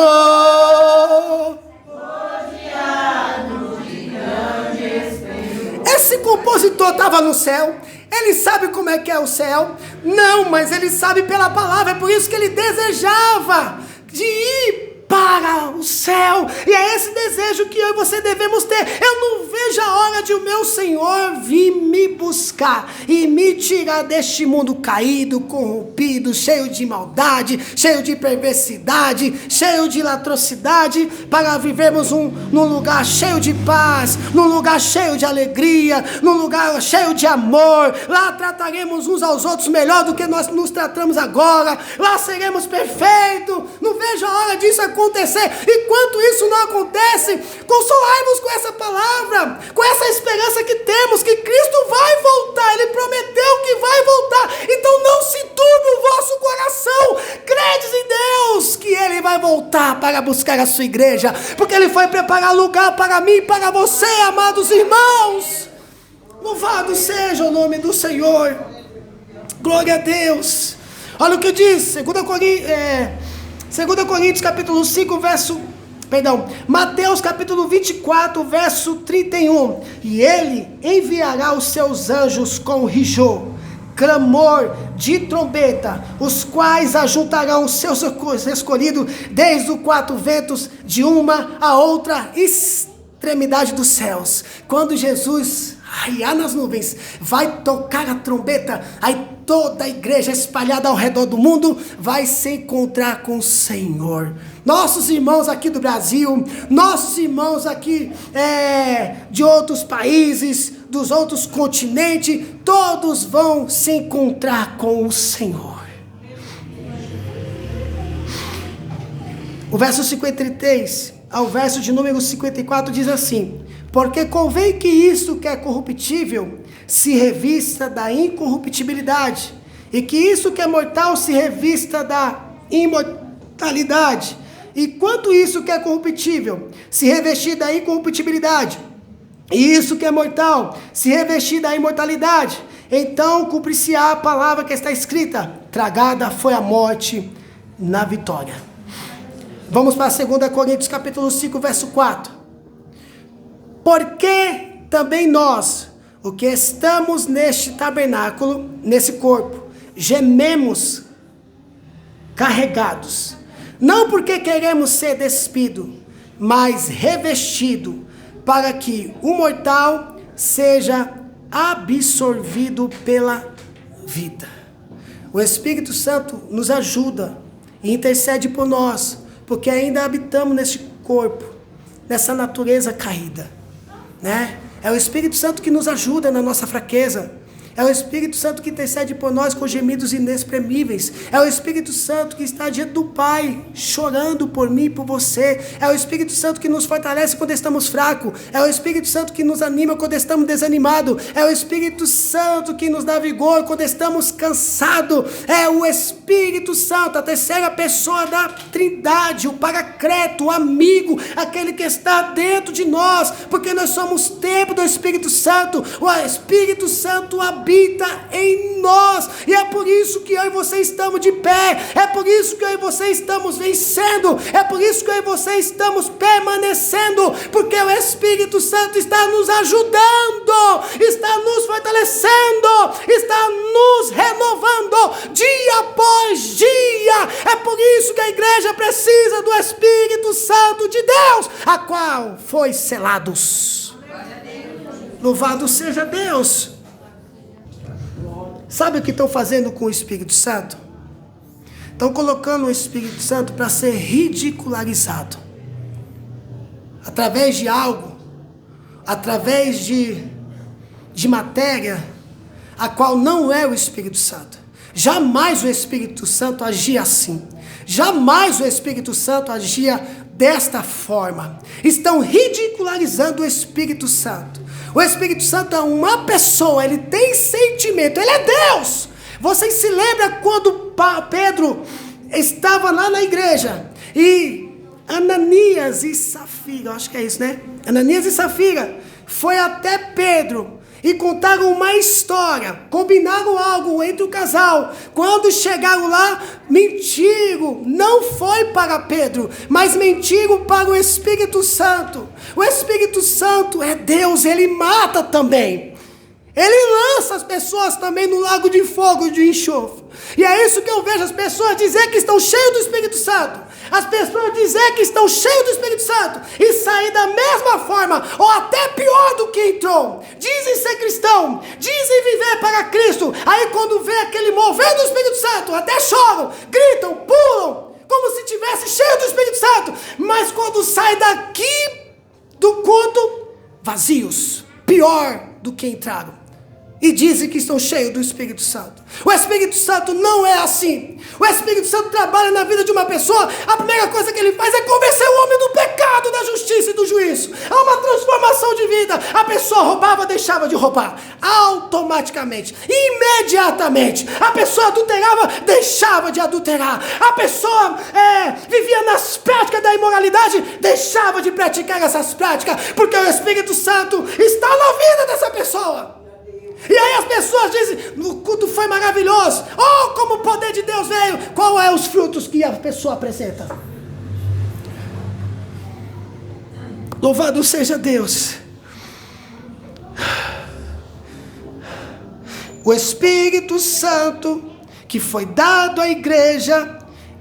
rodeado de grande esplendor. Esse compositor estava no céu. Ele sabe como é que é o céu? Não, mas ele sabe pela palavra. É por isso que ele desejava de ir para o céu, e é esse desejo que eu e você devemos ter. Eu não vejo a hora de o meu Senhor vir me buscar e me tirar deste mundo caído, corrompido, cheio de maldade, cheio de perversidade, cheio de latrocidade, para vivermos num lugar cheio de paz, num lugar cheio de alegria, num lugar cheio de amor. Lá trataremos uns aos outros melhor do que nós nos tratamos agora, lá seremos perfeitos. Não vejo a hora disso acontecer. Enquanto isso não acontece, consolai-vos com essa palavra, com essa esperança que temos, que Cristo vai voltar. Ele prometeu que vai voltar. Então não se turbe o vosso coração, credes em Deus que Ele vai voltar. voltar para buscar a sua igreja, porque Ele foi preparar lugar para mim e para você, amados irmãos. Louvado seja o nome do Senhor. Glória a Deus. Olha o que diz 2 Coríntios capítulo 5, Mateus capítulo 24, verso 31. E Ele enviará os seus anjos com rigor, clamor de trombeta, os quais ajuntarão os seus escolhidos desde os quatro ventos, de uma a outra extremidade dos céus. Quando Jesus raiar nas nuvens, vai tocar a trombeta, aí toda a igreja espalhada ao redor do mundo vai se encontrar com o Senhor. Nossos irmãos aqui do Brasil, nossos irmãos aqui de outros países, dos outros continentes, todos vão se encontrar com o Senhor. O verso 53 ao verso de número 54 diz assim: porque convém que isto que é corruptível se revista da incorruptibilidade, e que isso que é mortal se revista da imortalidade. E quanto isso que é corruptível se revestir da incorruptibilidade, e isso que é mortal se revestir da imortalidade, então cumprir-se-á a palavra que está escrita: tragada foi a morte na vitória. Vamos para 2 Coríntios capítulo 5, verso 4. Porque também nós, o que estamos neste tabernáculo, nesse corpo, gememos carregados, não porque queremos ser despido, mas revestido, para que o mortal seja absorvido pela vida. O Espírito Santo nos ajuda e intercede por nós, porque ainda habitamos neste corpo, nessa natureza caída, né? É o Espírito Santo que nos ajuda na nossa fraqueza. É o Espírito Santo que intercede por nós com gemidos inexprimíveis. É o Espírito Santo que está diante do Pai, chorando por mim e por você. É o Espírito Santo que nos fortalece quando estamos fracos. É o Espírito Santo que nos anima quando estamos desanimados. É o Espírito Santo que nos dá vigor quando estamos cansados. É o Espírito Santo, a terceira pessoa da Trindade, o Paracleto, o amigo, aquele que está dentro de nós, porque nós somos templo do Espírito Santo. O Espírito Santo habita em nós, e é por isso que eu e você estamos de pé, é por isso que eu e você estamos vencendo, é por isso que eu e você estamos permanecendo, porque o Espírito Santo está nos ajudando, está nos fortalecendo, está nos renovando dia após dia. É por isso que a igreja precisa do Espírito Santo de Deus, a qual foi selados. Louvado seja Deus. Sabe o que estão fazendo com o Espírito Santo? Estão colocando o Espírito Santo para ser ridicularizado. Através de algo, através de matéria, a qual não é o Espírito Santo. Jamais o Espírito Santo agia assim. Jamais o Espírito Santo agia desta forma. Estão ridicularizando o Espírito Santo. O Espírito Santo é uma pessoa, ele tem sentimento, ele é Deus. Vocês se lembram quando Pedro estava lá na igreja e Ananias e Safira, acho que é isso, né? Ananias e Safira foi até Pedro e contaram uma história, combinaram algo entre o casal. Quando chegaram lá, mentiram, não foi para Pedro, mas mentiram para o Espírito Santo. O Espírito Santo é Deus, ele mata também. Ele lança as pessoas também no lago de fogo de enxofre. E é isso que eu vejo as pessoas dizer que estão cheias do Espírito Santo. As pessoas dizer que estão cheias do Espírito Santo e sair da mesma forma, ou até pior do que entrou. Dizem ser cristão, dizem viver para Cristo. Aí quando vê aquele mover do Espírito Santo, até choram, gritam, pulam, como se tivesse cheio do Espírito Santo. Mas quando sai daqui do culto, vazios, pior do que entraram. e dizem que estão cheios do Espírito Santo. O Espírito Santo não é assim. O Espírito Santo trabalha na vida de uma pessoa, a primeira coisa que ele faz é convencer o homem do pecado, da justiça e do juízo. Há uma transformação de vida. A pessoa roubava, deixava de roubar. Automaticamente, imediatamente. A pessoa adulterava, deixava de adulterar. A pessoa vivia nas práticas da imoralidade, deixava de praticar essas práticas, porque o Espírito Santo está na vida dessa pessoa. E aí as pessoas dizem, o culto foi maravilhoso, oh, como o poder de Deus veio. Qual é os frutos que a pessoa apresenta? Louvado seja Deus. O Espírito Santo que foi dado à igreja,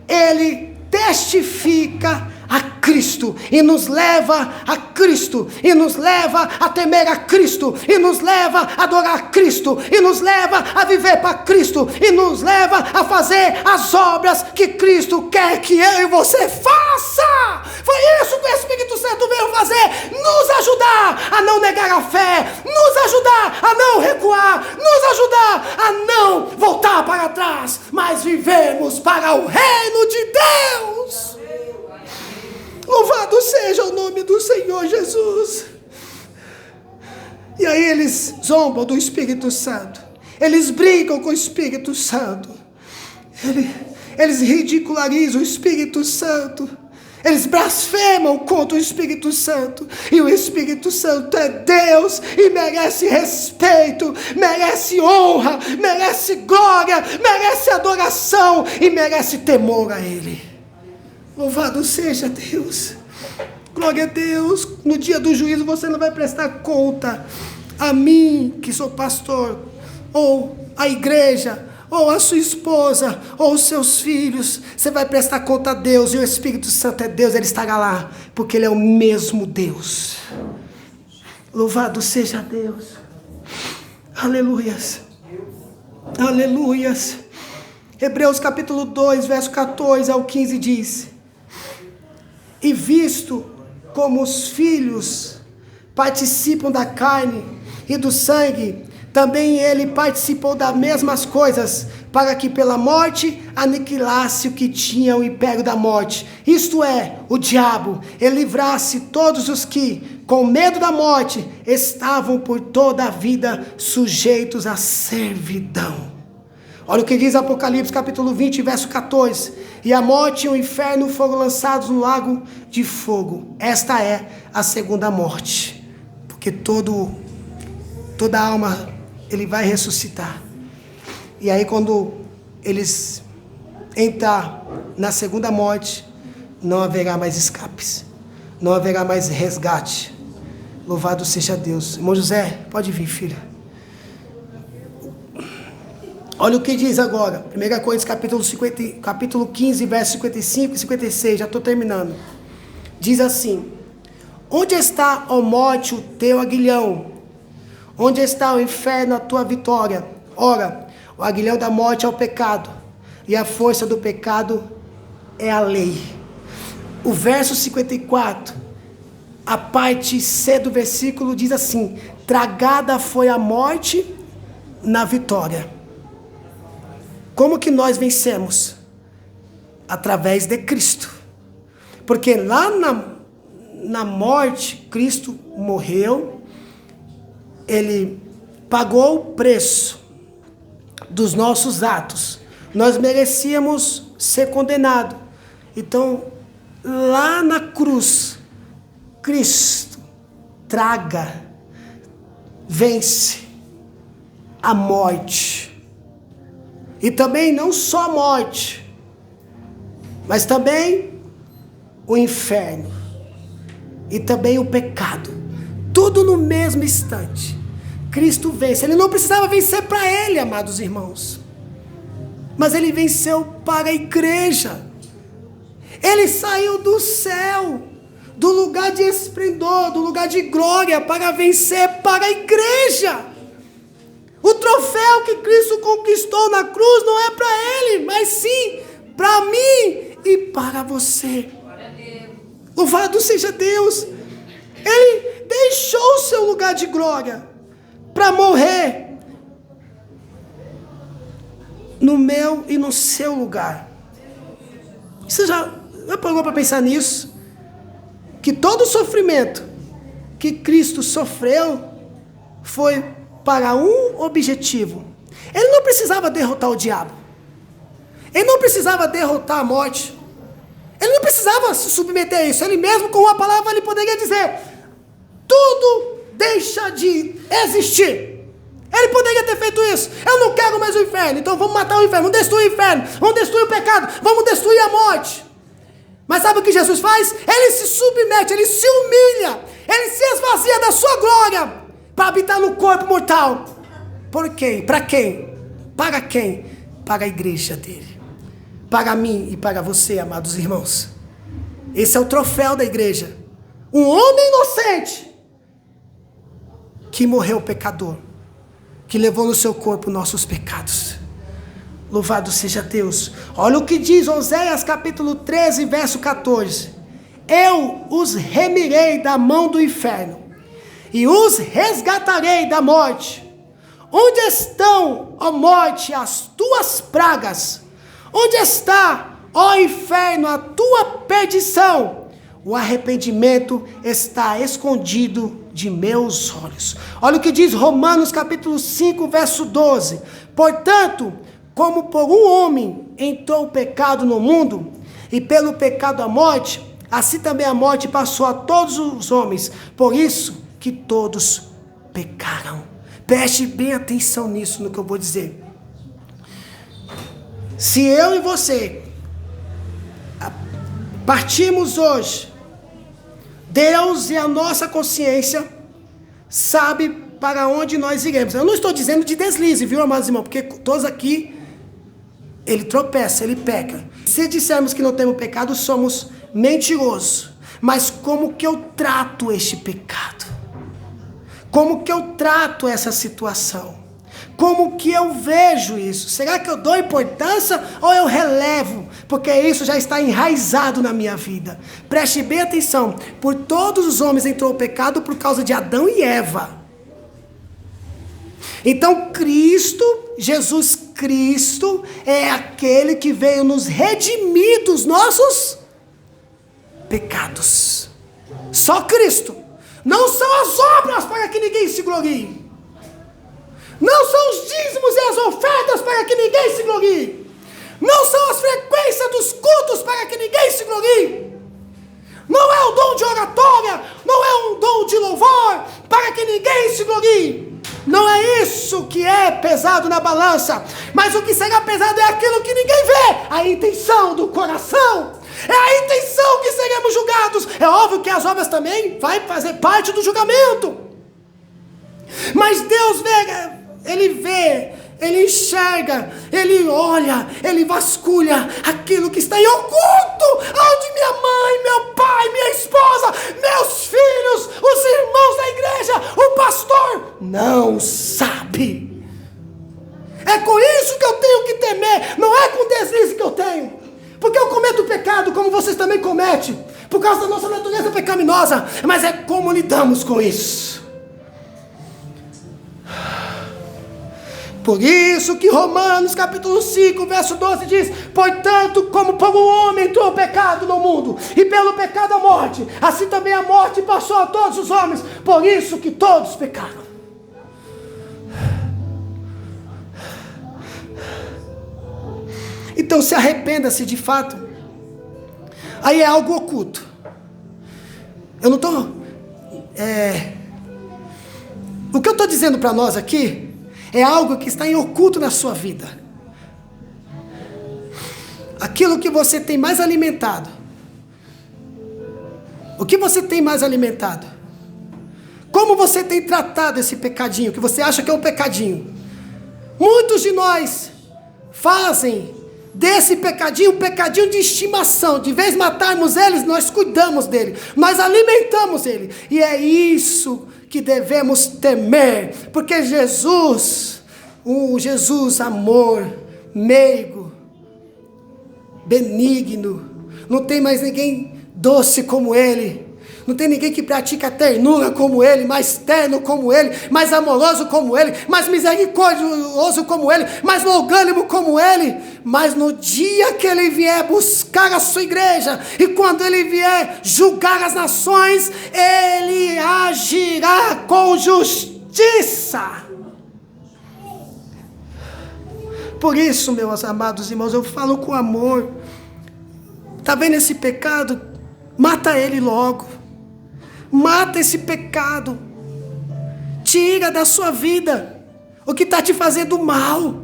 ele testifica a Cristo, e nos leva a Cristo, e nos leva a temer a Cristo, e nos leva a adorar a Cristo, e nos leva a viver para Cristo, e nos leva a fazer as obras que Cristo quer que eu e você faça. Foi isso que o Espírito Santo veio fazer, nos ajudar a não negar a fé, nos ajudar a não recuar, nos ajudar a não voltar para trás, mas vivermos para o reino de Deus. Louvado seja o nome do Senhor Jesus. E aí eles zombam do Espírito Santo, eles brincam com o Espírito Santo, eles ridicularizam o Espírito Santo, eles blasfemam contra o Espírito Santo. E o Espírito Santo é Deus e merece respeito, merece honra, merece glória, merece adoração e merece temor a Ele. Louvado seja Deus. Glória a Deus. No dia do juízo você não vai prestar conta a mim, que sou pastor, ou a igreja, ou a sua esposa, ou os seus filhos. Você vai prestar conta a Deus, e o Espírito Santo é Deus, Ele estará lá, porque Ele é o mesmo Deus. Louvado seja Deus. Aleluias. Aleluias. Hebreus capítulo 2, verso 14 ao 15 diz: e visto como os filhos participam da carne e do sangue, também ele participou das mesmas coisas, para que pela morte aniquilasse o que tinha o império da morte, isto é, o diabo, e livrasse todos os que, com medo da morte, estavam por toda a vida sujeitos à servidão. Olha o que diz Apocalipse capítulo 20, verso 14. E a morte e o inferno foram lançados no lago de fogo. Esta é a segunda morte. Porque toda alma, ele vai ressuscitar. E aí quando eles entrar na segunda morte, não haverá mais escapes. Não haverá mais resgate. Louvado seja Deus. Irmão José, pode vir, filho. Olha o que diz agora, 1 Coríntios capítulo 15, versos 55 e 56, já estou terminando. Diz assim: onde está, ó morte, o teu aguilhão? Onde está o inferno, a tua vitória? Ora, o aguilhão da morte é o pecado, e a força do pecado é a lei. O verso 54, a parte C do versículo diz assim: tragada foi a morte na vitória. Como que nós vencemos? Através de Cristo. Porque lá na morte, Cristo morreu, Ele pagou o preço dos nossos atos. Nós merecíamos ser condenados. Então, lá na cruz, Cristo traga, vence a morte. E também não só a morte, mas também o inferno. E também o pecado. Tudo no mesmo instante. Cristo vence. Ele não precisava vencer para Ele, amados irmãos. Mas Ele venceu para a igreja. Ele saiu do céu, do lugar de esplendor, do lugar de glória, para vencer para a igreja. O troféu que Cristo conquistou na cruz não é para Ele, mas sim para mim e para você. Louvado seja Deus. Ele deixou o seu lugar de glória para morrer no meu e no seu lugar. Você já parou para pensar nisso? Que todo o sofrimento que Cristo sofreu foi para um objetivo. Ele não precisava derrotar o diabo. Ele não precisava derrotar a morte. Ele não precisava se submeter a isso. Ele mesmo com uma palavra ele poderia dizer: tudo deixa de existir. Ele poderia ter feito isso. Eu não quero mais o inferno, então vamos matar o inferno, vamos destruir o inferno, vamos destruir o pecado, vamos destruir a morte. Mas sabe o que Jesus faz? Ele se submete, ele se humilha, ele se esvazia da sua glória para habitar no corpo mortal. Por quem? Para quem? Para quem? Para a igreja dele. Para mim e para você, amados irmãos. Esse é o troféu da igreja. Um homem inocente que morreu pecador, que levou no seu corpo nossos pecados. Louvado seja Deus. Olha o que diz Oséias capítulo 13, verso 14. Eu os remirei da mão do inferno e os resgatarei da morte. Onde estão, ó morte, as tuas pragas? Onde está, ó inferno, a tua perdição? O arrependimento está escondido de meus olhos. Olha o que diz Romanos capítulo 5, verso 12. Portanto, como por um homem entrou o pecado no mundo, e pelo pecado a morte, assim também a morte passou a todos os homens, por isso que todos pecaram. Preste bem atenção nisso, no que eu vou dizer. Se eu e você partimos hoje, Deus e a nossa consciência sabe para onde nós iremos. Eu não estou dizendo de deslize, viu, amados irmãos? Porque todos aqui, ele tropeça, ele peca. Se dissermos que não temos pecado, somos mentirosos. Mas como que eu trato este pecado? Como que eu trato essa situação? Como que eu vejo isso? Será que eu dou importância ou eu relevo? Porque isso já está enraizado na minha vida. Preste bem atenção. Por todos os homens entrou o pecado por causa de Adão e Eva. Então Cristo, Jesus Cristo, é aquele que veio nos redimir dos nossos pecados. Só Cristo. Não são as obras para que ninguém se glorie. Não são os dízimos e as ofertas para que ninguém se glorie. Não são as frequências dos cultos para que ninguém se glorie. Não é o dom de oratória, não é um dom de louvor para que ninguém se glorie. Não é isso que é pesado na balança. Mas o que será pesado é aquilo que ninguém vê. A intenção do coração. É a intenção que seremos julgados. É óbvio que as obras também vai fazer parte do julgamento. Mas Deus vê, Ele enxerga, Ele olha, Ele vasculha aquilo que está em oculto, onde minha mãe, meu pai, minha esposa, meus filhos, os irmãos da igreja, o pastor, não sabe. É com isso que eu tenho que temer, não é com deslize que eu tenho, porque eu cometo pecado como vocês também cometem, por causa da nossa natureza pecaminosa, mas é como lidamos com isso. Por isso que Romanos capítulo 5, verso 12 diz: portanto, como por um homem entrou o pecado no mundo, e pelo pecado a morte, assim também a morte passou a todos os homens, por isso que todos pecaram. Então se arrependa-se de fato. Aí é algo oculto. Eu não estou... O que eu estou dizendo para nós aqui é algo que está em oculto na sua vida. Aquilo que você tem mais alimentado. O que você tem mais alimentado? Como você tem tratado esse pecadinho, que você acha que é um pecadinho? Muitos de nós fazem desse pecadinho um pecadinho de estimação. De vez matarmos eles, nós cuidamos dele. Nós alimentamos ele. E é isso que devemos temer, porque Jesus, o Jesus amor, meigo, benigno, não tem mais ninguém doce como ele, Não tem ninguém que pratica ternura como ele, mais terno como ele, mais amoroso como ele, mais misericordioso como ele, mais longânimo como ele. Mas no dia que ele vier buscar a sua igreja, e quando ele vier julgar as nações, ele agirá com justiça. Por isso, meus amados irmãos, eu falo com amor. Está vendo esse pecado? Mata ele logo. Mata esse pecado. Tira da sua vida o que está te fazendo mal.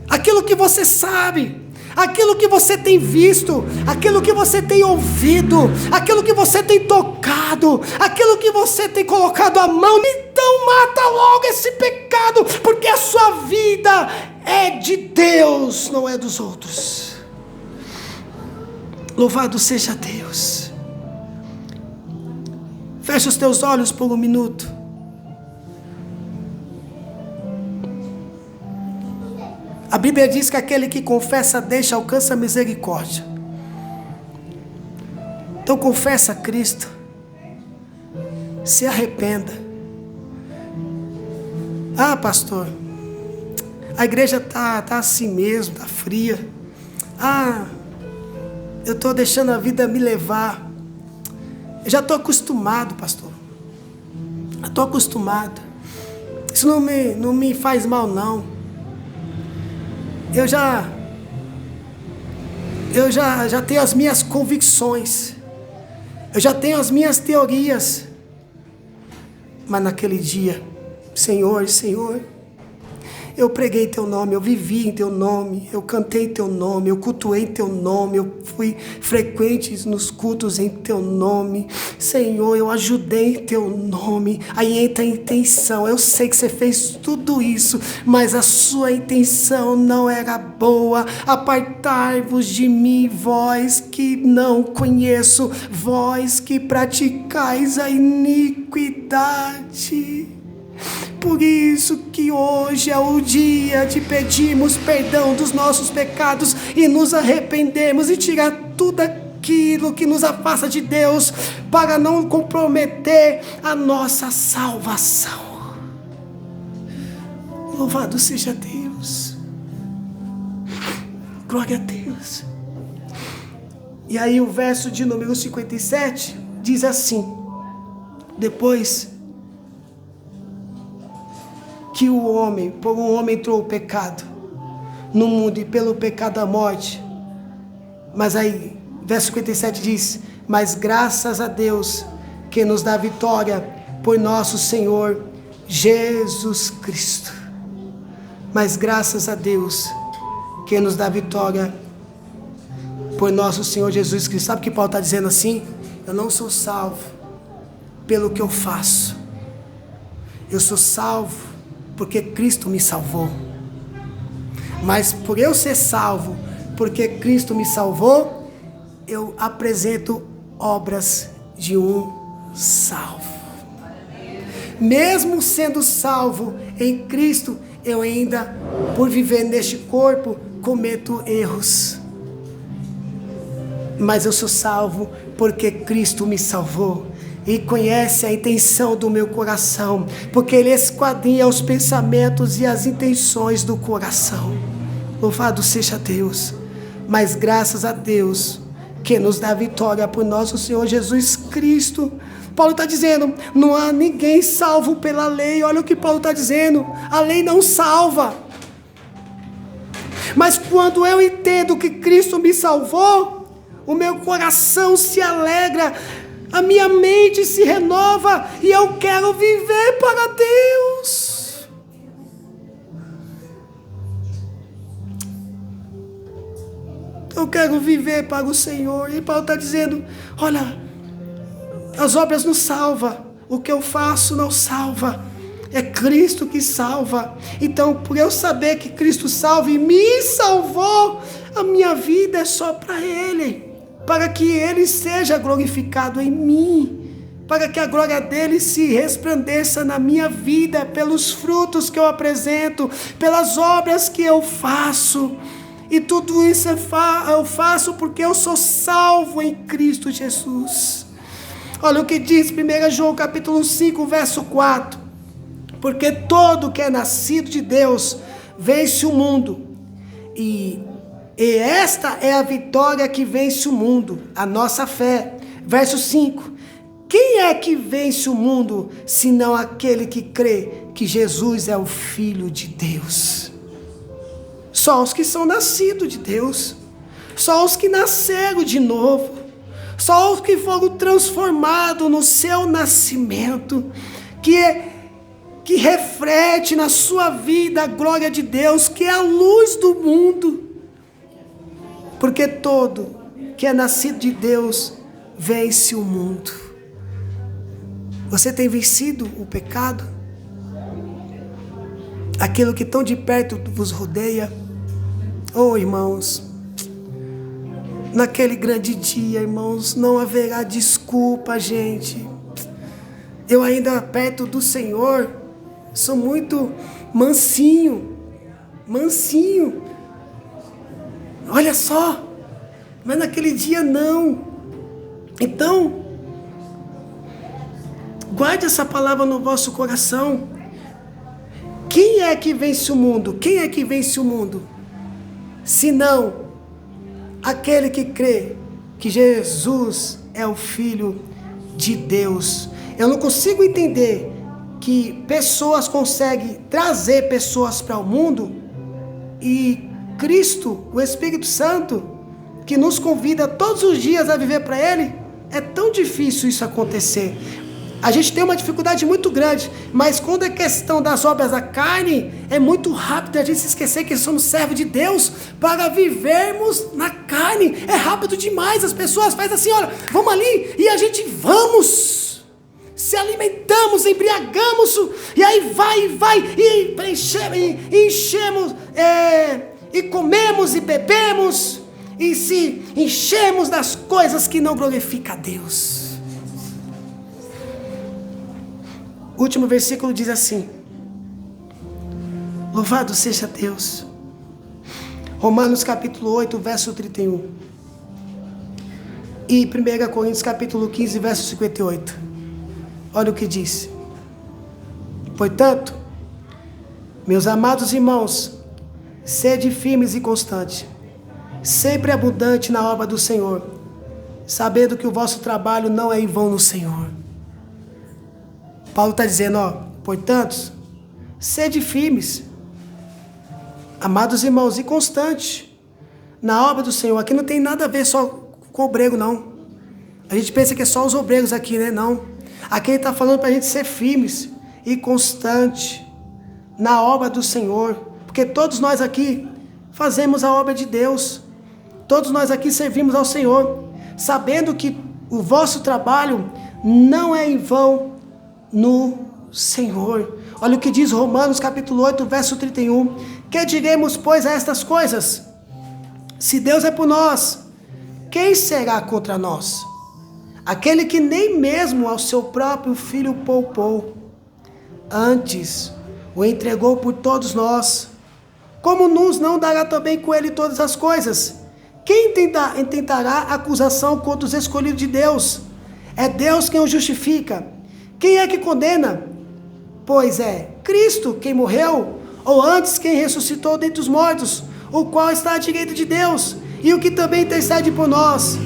Aquilo que você sabe, aquilo que você tem visto, aquilo que você tem ouvido, aquilo que você tem tocado, aquilo que você tem colocado a mão. Então mata logo esse pecado, porque a sua vida é de Deus, não é dos outros. Louvado seja Deus. Feche os teus olhos por um minuto. A Bíblia diz que aquele que confessa deixa alcança a misericórdia. Então confessa a Cristo. Se arrependa. Ah, pastor, a igreja tá assim mesmo, tá fria. Ah, eu estou deixando a vida me levar. Eu já estou acostumado, pastor. Eu estou acostumado. Isso não me faz mal, não. Eu já tenho as minhas convicções. Eu já tenho as minhas teorias. Mas naquele dia, Senhor, eu preguei Teu nome, eu vivi em Teu nome, eu cantei Teu nome, eu cultuei Teu nome, eu fui frequente nos cultos em Teu nome. Senhor, eu ajudei em Teu nome. Aí entra a intenção. Eu sei que Você fez tudo isso, mas a Sua intenção não era boa. Apartai-vos de mim, vós que não conheço, vós que praticais a iniquidade. Por isso que hoje é o dia de pedirmos perdão dos nossos pecados e nos arrependermos e tirar tudo aquilo que nos afasta de Deus, para não comprometer a nossa salvação. Louvado seja Deus. Glória a Deus. E aí o verso de número 57 diz assim: depois que por um homem entrou o pecado no mundo, e pelo pecado a morte. Mas aí, verso 57 diz: mas graças a Deus que nos dá vitória por nosso Senhor Jesus Cristo. Mas graças a Deus que nos dá vitória por nosso Senhor Jesus Cristo. Sabe o que Paulo está dizendo assim? Eu não sou salvo pelo que eu faço. Eu sou salvo porque Cristo me salvou. Mas por eu ser salvo, porque Cristo me salvou, eu apresento obras de um salvo. Mesmo sendo salvo em Cristo, eu ainda, por viver neste corpo, cometo erros. Mas eu sou salvo porque Cristo me salvou. E conhece a intenção do meu coração, porque Ele esquadrinha os pensamentos e as intenções do coração. Louvado seja Deus. Mas graças a Deus que nos dá vitória por nosso Senhor Jesus Cristo. Paulo está dizendo, não há ninguém salvo pela lei. Olha o que Paulo está dizendo, a lei não salva. Mas quando eu entendo que Cristo me salvou, o meu coração se alegra, a minha mente se renova e eu quero viver para Deus. Eu quero viver para o Senhor. E Paulo está dizendo, olha, as obras não salvam, o que eu faço não salva, é Cristo que salva. Então, por eu saber que Cristo salva e me salvou, a minha vida é só para Ele, para que Ele seja glorificado em mim, para que a glória dEle se resplandeça na minha vida, pelos frutos que eu apresento, pelas obras que eu faço. E tudo isso eu faço porque eu sou salvo em Cristo Jesus. Olha o que diz 1 João capítulo 5, verso 4. Porque todo que é nascido de Deus vence o mundo. E esta é a vitória que vence o mundo, a nossa fé. Verso 5. Quem é que vence o mundo, senão aquele que crê que Jesus é o Filho de Deus? Só os que são nascidos de Deus. Só os que nasceram de novo. Só os que foram transformados no seu nascimento. Que reflete na sua vida a glória de Deus, que é a luz do mundo. Porque todo que é nascido de Deus vence o mundo. Você tem vencido o pecado? Aquilo que tão de perto vos rodeia? Oh, irmãos, naquele grande dia, irmãos, não haverá desculpa, gente. Eu ainda perto do Senhor sou muito mansinho. Olha só, mas naquele dia não. Então, guarde essa palavra no vosso coração. Quem é que vence o mundo? Quem é que vence o mundo? Senão aquele que crê que Jesus é o Filho de Deus. Eu não consigo entender que pessoas conseguem trazer pessoas para o mundo e Cristo, o Espírito Santo, que nos convida todos os dias a viver para Ele, é tão difícil isso acontecer. A gente tem uma dificuldade muito grande, mas quando é questão das obras da carne, é muito rápido a gente se esquecer que somos servos de Deus para vivermos na carne. É rápido demais, as pessoas fazem assim, olha, vamos ali, e a gente vamos, se alimentamos, embriagamos, e aí vai, e enchemos, e comemos e bebemos, e se enchemos das coisas que não glorificam a Deus. O último versículo diz assim: louvado seja Deus. Romanos capítulo 8, verso 31. E 1 Coríntios capítulo 15, verso 58. Olha o que diz. Portanto, meus amados irmãos, sede firmes e constantes, sempre abundante na obra do Senhor, sabendo que o vosso trabalho não é em vão no Senhor. Paulo está dizendo, portanto, sede firmes, amados irmãos, e constantes na obra do Senhor. Aqui não tem nada a ver só com o obreiro, não. A gente pensa que é só os obreiros aqui, né? Não. Aqui ele está falando para a gente ser firmes e constantes na obra do Senhor. Porque todos nós aqui fazemos a obra de Deus. Todos nós aqui servimos ao Senhor, sabendo que o vosso trabalho não é em vão no Senhor. Olha o que diz Romanos capítulo 8, verso 31. Que diremos, pois, a estas coisas? Se Deus é por nós, quem será contra nós? Aquele que nem mesmo ao seu próprio Filho poupou, antes o entregou por todos nós, como nos não dará também com ele todas as coisas? Quem intentará acusação contra os escolhidos de Deus? É Deus quem os justifica. Quem é que condena? Pois é Cristo quem morreu, ou antes quem ressuscitou dentre os mortos, o qual está à direita de Deus, e o que também intercede por nós.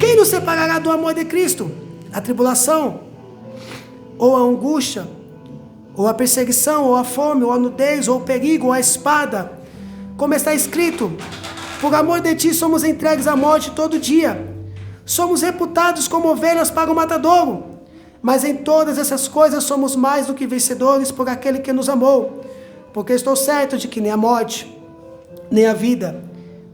Quem nos separará do amor de Cristo? A tribulação, ou a angústia, ou a perseguição, ou a fome, ou a nudez, ou o perigo, ou a espada? Como está escrito, por amor de ti somos entregues à morte todo dia. Somos reputados como ovelhas para o matadouro. Mas em todas essas coisas somos mais do que vencedores por aquele que nos amou. Porque estou certo de que nem a morte, nem a vida,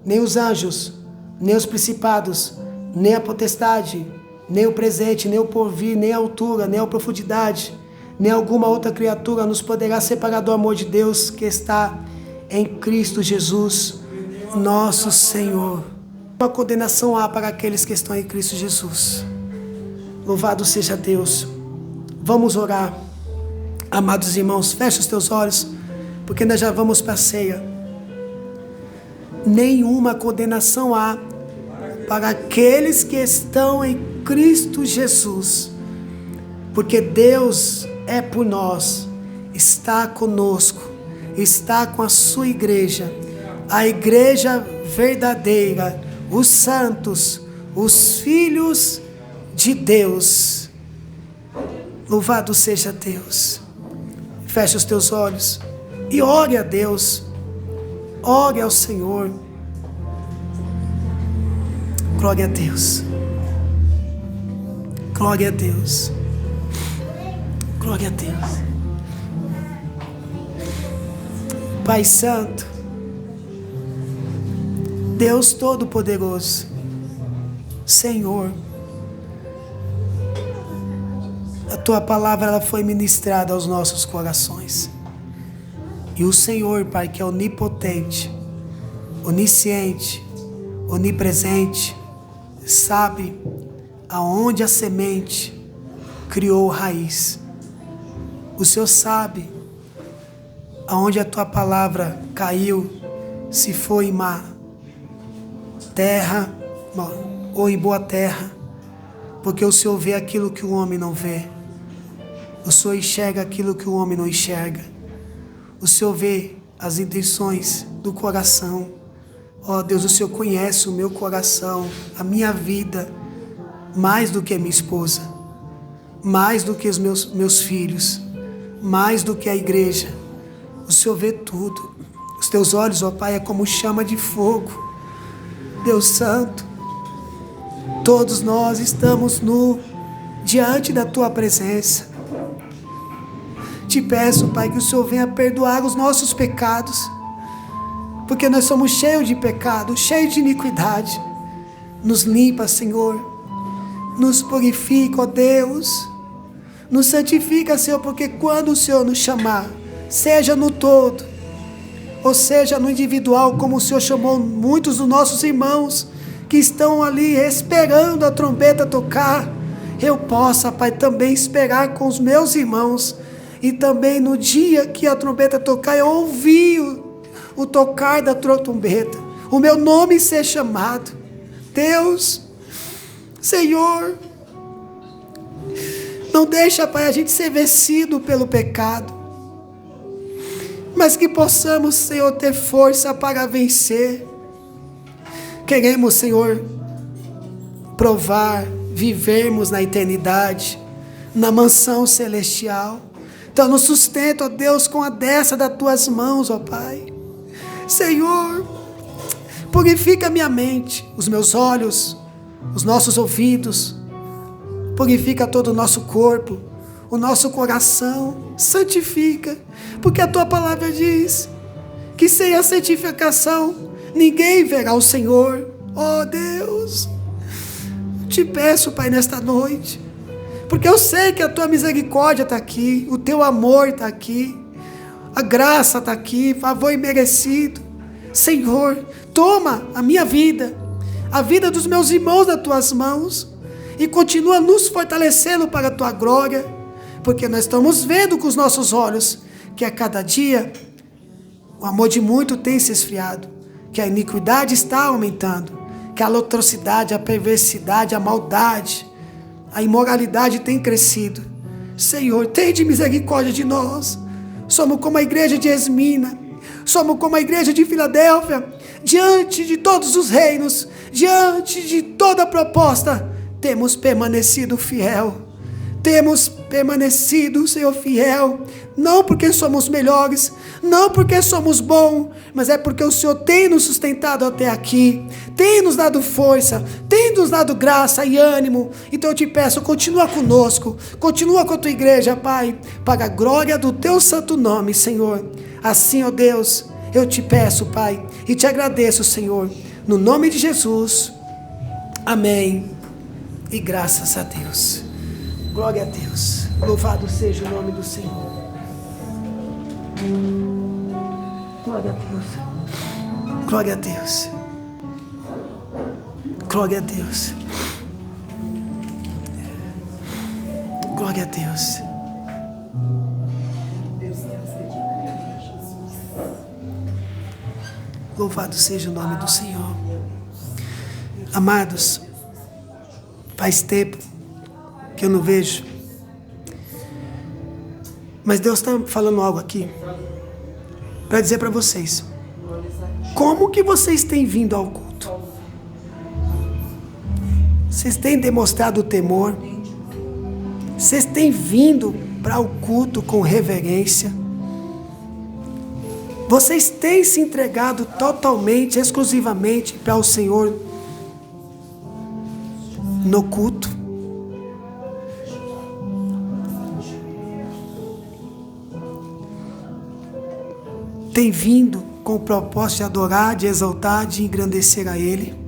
nem os anjos, nem os principados, nem a potestade, nem o presente, nem o porvir, nem a altura, nem a profundidade, nem alguma outra criatura nos poderá separar do amor de Deus que está em Cristo Jesus, nosso Senhor. Uma condenação há para aqueles que estão em Cristo Jesus. Louvado seja Deus. Vamos orar. Amados irmãos, feche os teus olhos, porque nós já vamos para a ceia. Nenhuma condenação há para aqueles que estão em Cristo Jesus. porque Deus é por nós, está conosco, está com a sua igreja, a igreja verdadeira, os santos, os filhos de Deus. Louvado seja Deus. Feche os teus olhos e ore a Deus, ore ao Senhor. Glória a Deus, glória a Deus, glória a Deus. Pai Santo, Deus Todo-Poderoso, Senhor, a Tua palavra ela foi ministrada aos nossos corações. E o Senhor, Pai, que é onipotente, onisciente, onipresente, sabe aonde a semente criou raiz. O Senhor sabe aonde a Tua palavra caiu, se foi em má terra ou em boa terra, porque o Senhor vê aquilo que o homem não vê. O Senhor enxerga aquilo que o homem não enxerga. O Senhor vê as intenções do coração. Ó Deus, o Senhor conhece o meu coração, a minha vida, mais do que a minha esposa, mais do que os meus filhos, mais do que a igreja. O Senhor vê tudo. Os teus olhos, ó Pai, é como chama de fogo. Deus Santo, todos nós estamos diante da Tua presença. Te peço, Pai, que o Senhor venha perdoar os nossos pecados, porque nós somos cheios de pecado, cheios de iniquidade. Nos limpa, Senhor, nos purifica, ó Deus, nos santifica, Senhor, porque quando o Senhor nos chamar, seja no todo, ou seja no individual, como o Senhor chamou muitos dos nossos irmãos, que estão ali esperando a trombeta tocar, eu possa, Pai, também esperar com os meus irmãos, e também no dia que a trombeta tocar, eu ouvir o tocar da tua trombeta, o meu nome ser chamado. Deus, Senhor, não deixa, Pai, a gente ser vencido pelo pecado, mas que possamos, Senhor, ter força para vencer. Queremos, Senhor, provar, vivermos na eternidade, na mansão celestial. Então nos sustenta, ó Deus, com a destra das Tuas mãos, ó Pai. Senhor, purifica minha mente, os meus olhos, os nossos ouvidos, purifica todo o nosso corpo, o nosso coração, santifica, porque a Tua palavra diz que sem a santificação ninguém verá o Senhor. Ó Deus, te peço, Pai, nesta noite, porque eu sei que a Tua misericórdia está aqui, o Teu amor está aqui, a graça está aqui, favor imerecido. Senhor, toma a minha vida, a vida dos meus irmãos nas Tuas mãos, e continua nos fortalecendo para a Tua glória, porque nós estamos vendo com os nossos olhos que a cada dia o amor de muito tem se esfriado, que a iniquidade está aumentando, que a atrocidade, a perversidade, a maldade, a imoralidade tem crescido. Senhor, tende misericórdia de nós. Somos como a igreja de Esmina, somos como a igreja de Filadélfia, diante de todos os reinos, diante de toda proposta, temos permanecido fiel. Temos permanecido, Senhor, fiel, não porque somos melhores, não porque somos bons, mas é porque o Senhor tem nos sustentado até aqui, tem nos dado força, tem nos dado graça e ânimo. Então eu te peço, continua conosco, continua com a Tua igreja, Pai, para a glória do Teu santo nome, Senhor. Assim, ó Deus, eu te peço, Pai, e te agradeço, Senhor, no nome de Jesus. Amém. E graças a Deus. Glória a Deus. Louvado seja o nome do Senhor. Glória a Deus. Glória a Deus. Glória a Deus. Glória a Deus. Louvado seja o nome do Senhor. Amados, faz tempo que eu não vejo Mas Deus está falando algo aqui para dizer para vocês. Como que vocês têm vindo ao culto? Vocês têm demonstrado temor? Vocês têm vindo para o culto com reverência? Vocês têm se entregado totalmente, exclusivamente para o Senhor no culto? Tem vindo com o propósito de adorar, de exaltar, de engrandecer a Ele?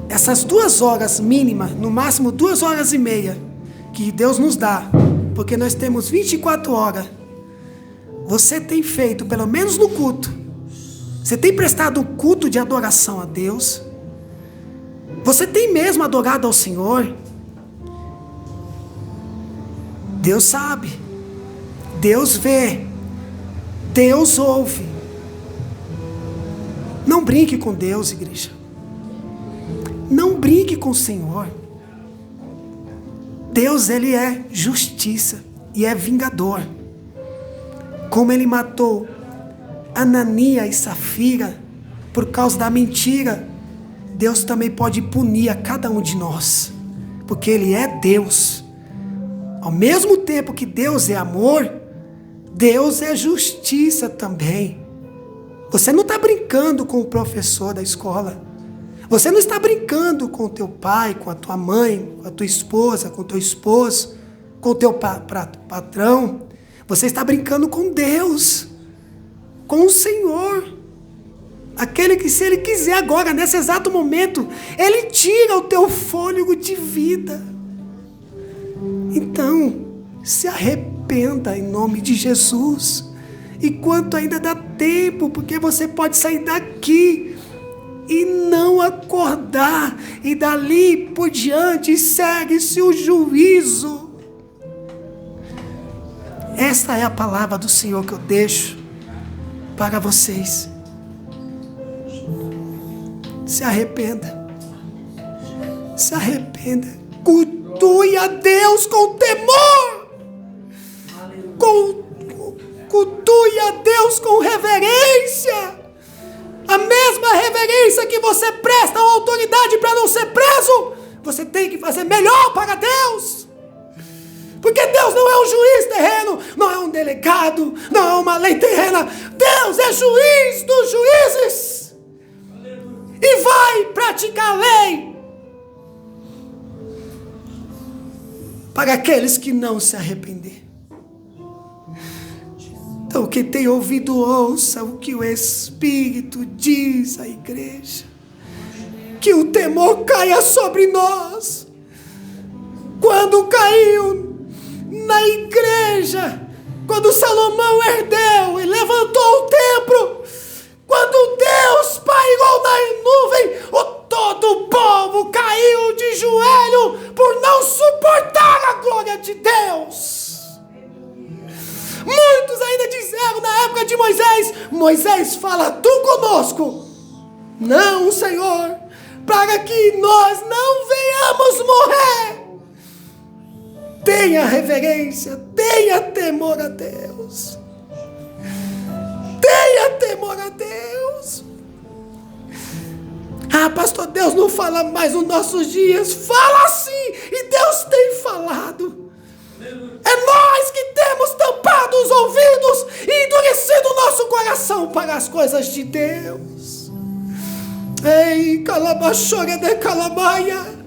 Essas 2 horas mínimas, no máximo 2 horas e meia, que Deus nos dá, porque nós temos 24 horas, você tem feito, pelo menos no culto, você tem prestado um culto de adoração a Deus? Você tem mesmo adorado ao Senhor? Deus sabe, Deus vê, Deus ouve. Não brinque com Deus, igreja. Não brinque com o Senhor. Deus, Ele é justiça e é vingador. Como Ele matou Ananias e Safira por causa da mentira, Deus também pode punir a cada um de nós, porque Ele é Deus. Ao mesmo tempo que Deus é amor, Deus é justiça também. Você não está brincando com o professor da escola. Você não está brincando com o teu pai, com a tua mãe, com a tua esposa, com o teu esposo, com o teu patrão. Você está brincando com Deus, com o Senhor. Aquele que, se Ele quiser agora, nesse exato momento, Ele tira o teu fôlego de vida. Então, se arrependa em nome de Jesus. Enquanto ainda dá tempo, porque você pode sair daqui e não acordar, e dali por diante segue-se o juízo. Esta é a palavra do Senhor que eu deixo para vocês. Se arrependa. Se arrependa. Cultue a Deus com temor. Cultue a Deus com reverência. A mesma reverência que você presta à autoridade para não ser preso, você tem que fazer melhor para Deus. Porque Deus não é um juiz terreno, não é um delegado, não é uma lei terrena. Deus é juiz dos juízes. E vai praticar a lei para aqueles que não se arrepender. Então, quem tem ouvido, ouça o que o Espírito diz à igreja. Que o temor caia sobre nós. Quando caiu na igreja, quando Salomão herdeu e levantou o templo, quando Deus pairou na nuvem, todo o povo caiu de joelho por não suportar a glória de Deus. Muitos ainda disseram na época de Moisés: Moisés, fala tu conosco. Não, Senhor, para que nós não venhamos morrer. Tenha reverência, tenha temor a Deus. Tenha temor a Deus. Ah, pastor, Deus não fala mais nos nossos dias. Fala sim, e Deus tem falado. É nós que temos tampado os ouvidos e endurecido o nosso coração para as coisas de Deus. Ei, calabachora de calabaia.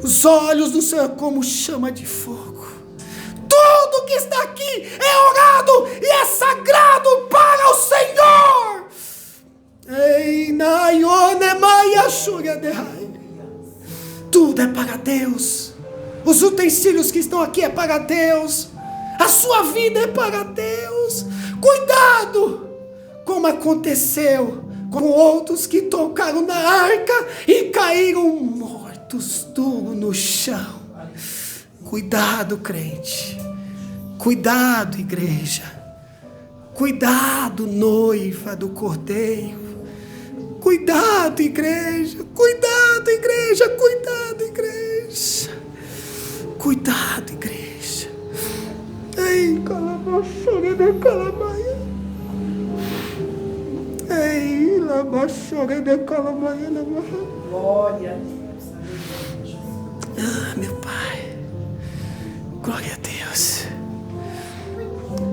Os olhos do Senhor como chama de fogo. Tudo que está aqui é orado e é sagrado para o Senhor. Ei, naione maia shura de rai. Tudo é para Deus. Os utensílios que estão aqui é para Deus. A sua vida é para Deus. Cuidado, como aconteceu com outros que tocaram na arca e caíram mortos duro no chão. Cuidado, crente. Cuidado, igreja. Cuidado, noiva do Cordeiro. Cuidado, igreja. Cuidado, igreja. Cuidado, igreja. Cuidado, igreja. Ei, calamaçoga de calamaia. Ei, lamaçoga de calamaia. Glória a Deus. Ah, meu Pai. Glória a Deus.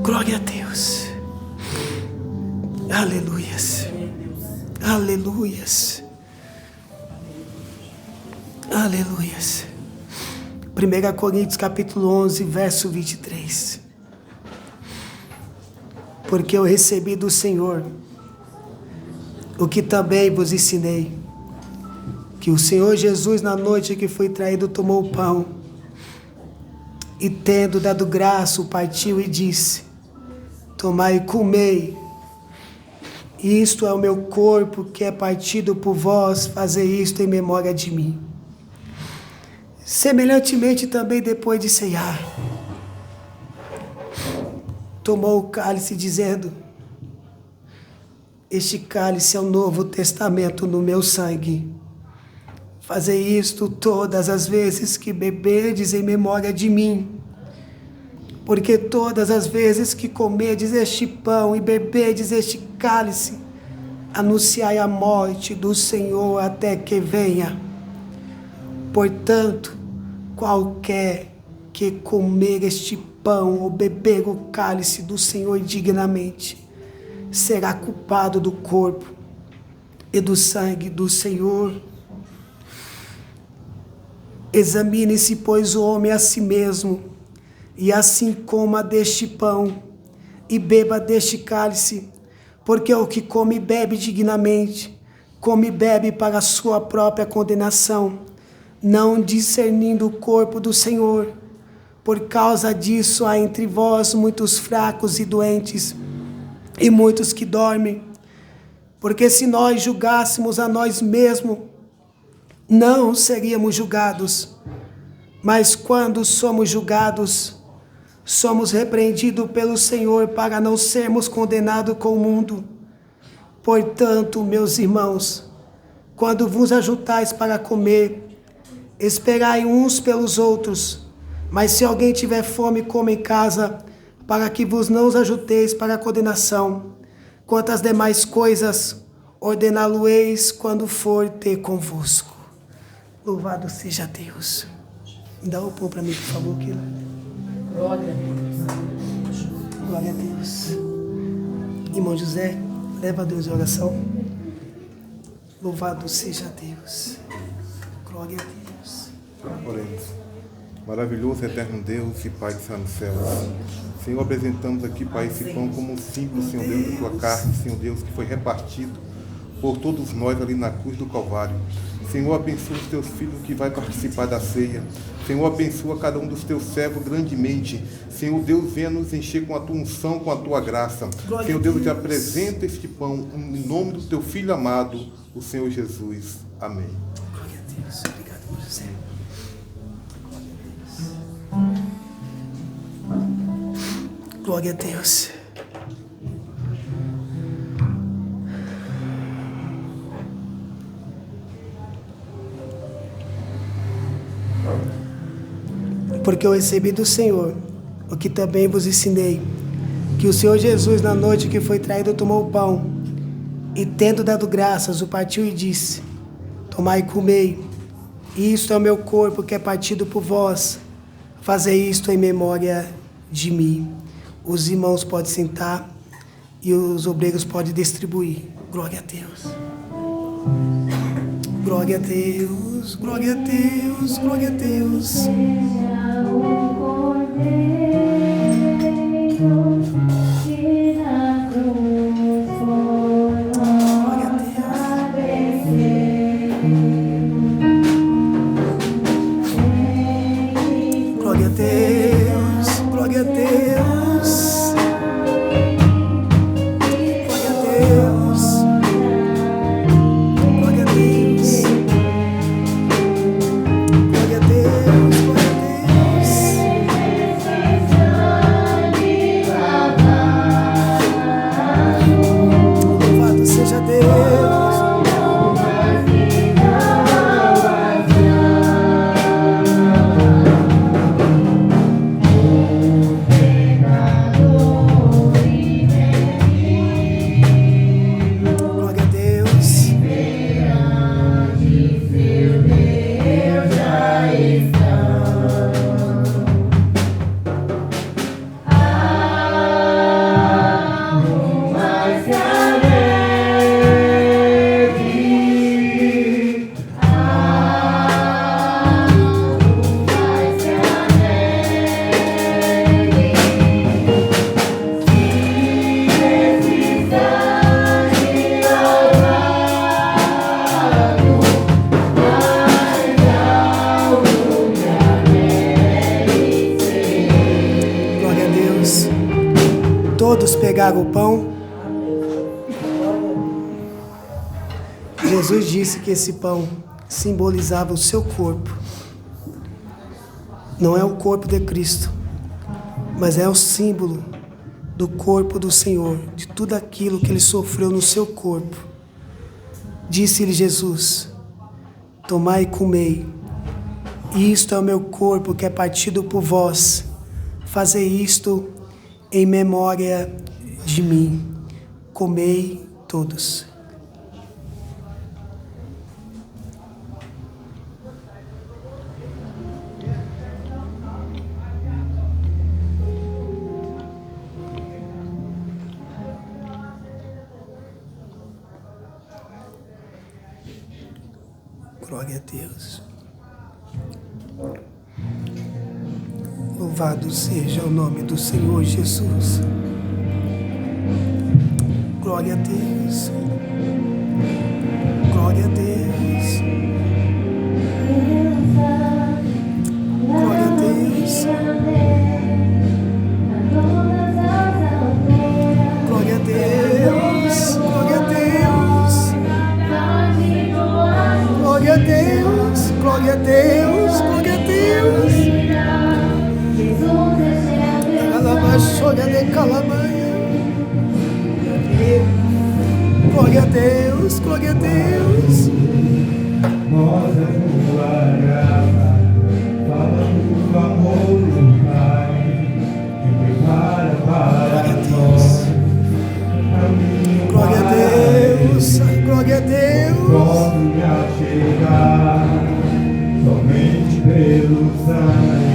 Glória a Deus. Aleluias. Aleluias. Aleluias. 1 Coríntios capítulo 11, verso 23. Porque eu recebi do Senhor o que também vos ensinei, que o Senhor Jesus, na noite que foi traído, tomou o pão e, tendo dado graça, o partiu e disse: tomai e comei, isto é o meu corpo que é partido por vós, fazei isto em memória de mim. Semelhantemente também, depois de ceiar, tomou o cálice, dizendo: este cálice é o novo testamento no meu sangue. Fazei isto todas as vezes que beberdes em memória de mim. Porque todas as vezes que comerdes este pão e beberdes este cálice, anunciai a morte do Senhor até que venha. Portanto, qualquer que comer este pão ou beber o cálice do Senhor dignamente, será culpado do corpo e do sangue do Senhor. Examine-se, pois, o homem a si mesmo, e assim coma deste pão e beba deste cálice, porque o que come e bebe dignamente, come e bebe para a sua própria condenação, não discernindo o corpo do Senhor. Por causa disso há entre vós muitos fracos e doentes, e muitos que dormem. Porque se nós julgássemos a nós mesmos, não seríamos julgados. Mas quando somos julgados, somos repreendidos pelo Senhor para não sermos condenados com o mundo. Portanto, meus irmãos, quando vos ajuntais para comer, esperai uns pelos outros. Mas se alguém tiver fome, coma em casa, para que vos não os ajunteis para a condenação. Quanto às demais coisas, ordená-lo-eis quando for ter convosco. Louvado seja Deus. Dá o pão para mim, por favor, Kila. Glória a Deus. Glória a Deus. Irmão José, leva a Deus em oração. Louvado seja Deus. Glória a Deus. Oremos. Maravilhoso, eterno Deus e Pai que está nos céus. Senhor, apresentamos aqui, Pai, esse pão como um símbolo, Senhor Deus, da tua carne, Senhor Deus, que foi repartido por todos nós ali na cruz do Calvário. Senhor, abençoa os teus filhos que vai participar da ceia. Senhor, abençoa cada um dos teus servos grandemente. Senhor Deus, venha nos encher com a tua unção, com a tua graça. Senhor Deus, eu te apresento este pão em nome do teu Filho amado, o Senhor Jesus. Amém. Glória a Deus. Obrigado, irmão José. Glória a Deus. Porque eu recebi do Senhor o que também vos ensinei, que o Senhor Jesus, na noite que foi traído, tomou o pão e, tendo dado graças, o partiu e disse: tomai e comei, isto é o meu corpo que é partido por vós, fazei isto em memória de mim. Os irmãos podem sentar e os obreiros podem distribuir. Glória a Deus. Glória a Deus, glória a Deus, glória a Deus. Glória a Deus, glória a Deus. Glória a Deus, glória a Deus. Jesus pegar o pão, Jesus disse que esse pão simbolizava o seu corpo. Não é o corpo de Cristo, mas é o símbolo do corpo do Senhor, de tudo aquilo que Ele sofreu no seu corpo. Disse-lhe Jesus: tomai e comei, isto é o meu corpo que é partido por vós, fazei isto em memória de mim. Comei todos. Glória a Deus. Louvado seja o nome do Senhor Jesus. Glória a Deus. Glória a Deus. Glória a Deus. Glória a Deus. Glória a Deus. Glória a Deus. Glória a Deus. Glória a Deus. Calamaçolha de calamaia. Glória a Deus, glória a Deus. Nós é tua graça, falando do amor do Pai, que prepara para nós. Glória a Deus, glória a Deus. Posso me achegar somente pelo sangue.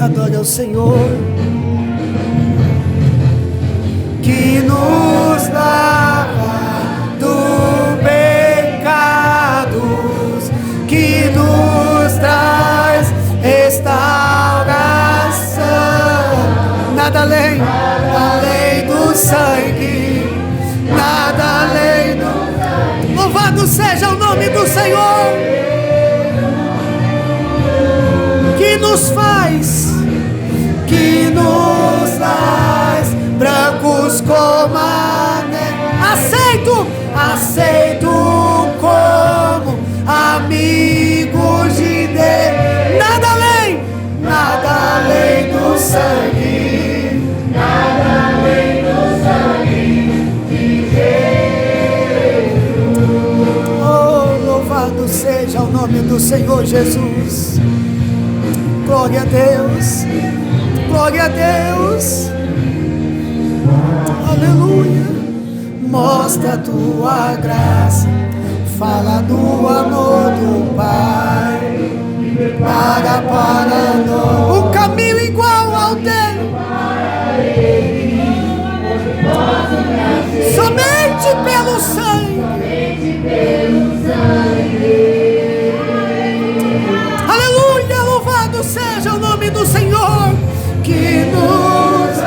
Adore ao Senhor, que nos lava do pecados, que nos traz restauração. Nada além do sangue, nada além do... Louvado seja o nome do Senhor, que nos faz brancos como a neve. Aceito como amigos de Deus. Nada além do sangue, nada além do sangue de Jesus. Oh, louvado seja o nome do Senhor Jesus. Glória a Deus, glória a Deus, aleluia. Mostra a tua graça, fala do amor do Pai, para nós um caminho igual ao dele, somente pelo sangue. Aleluia, louvado seja o nome do Senhor, que nos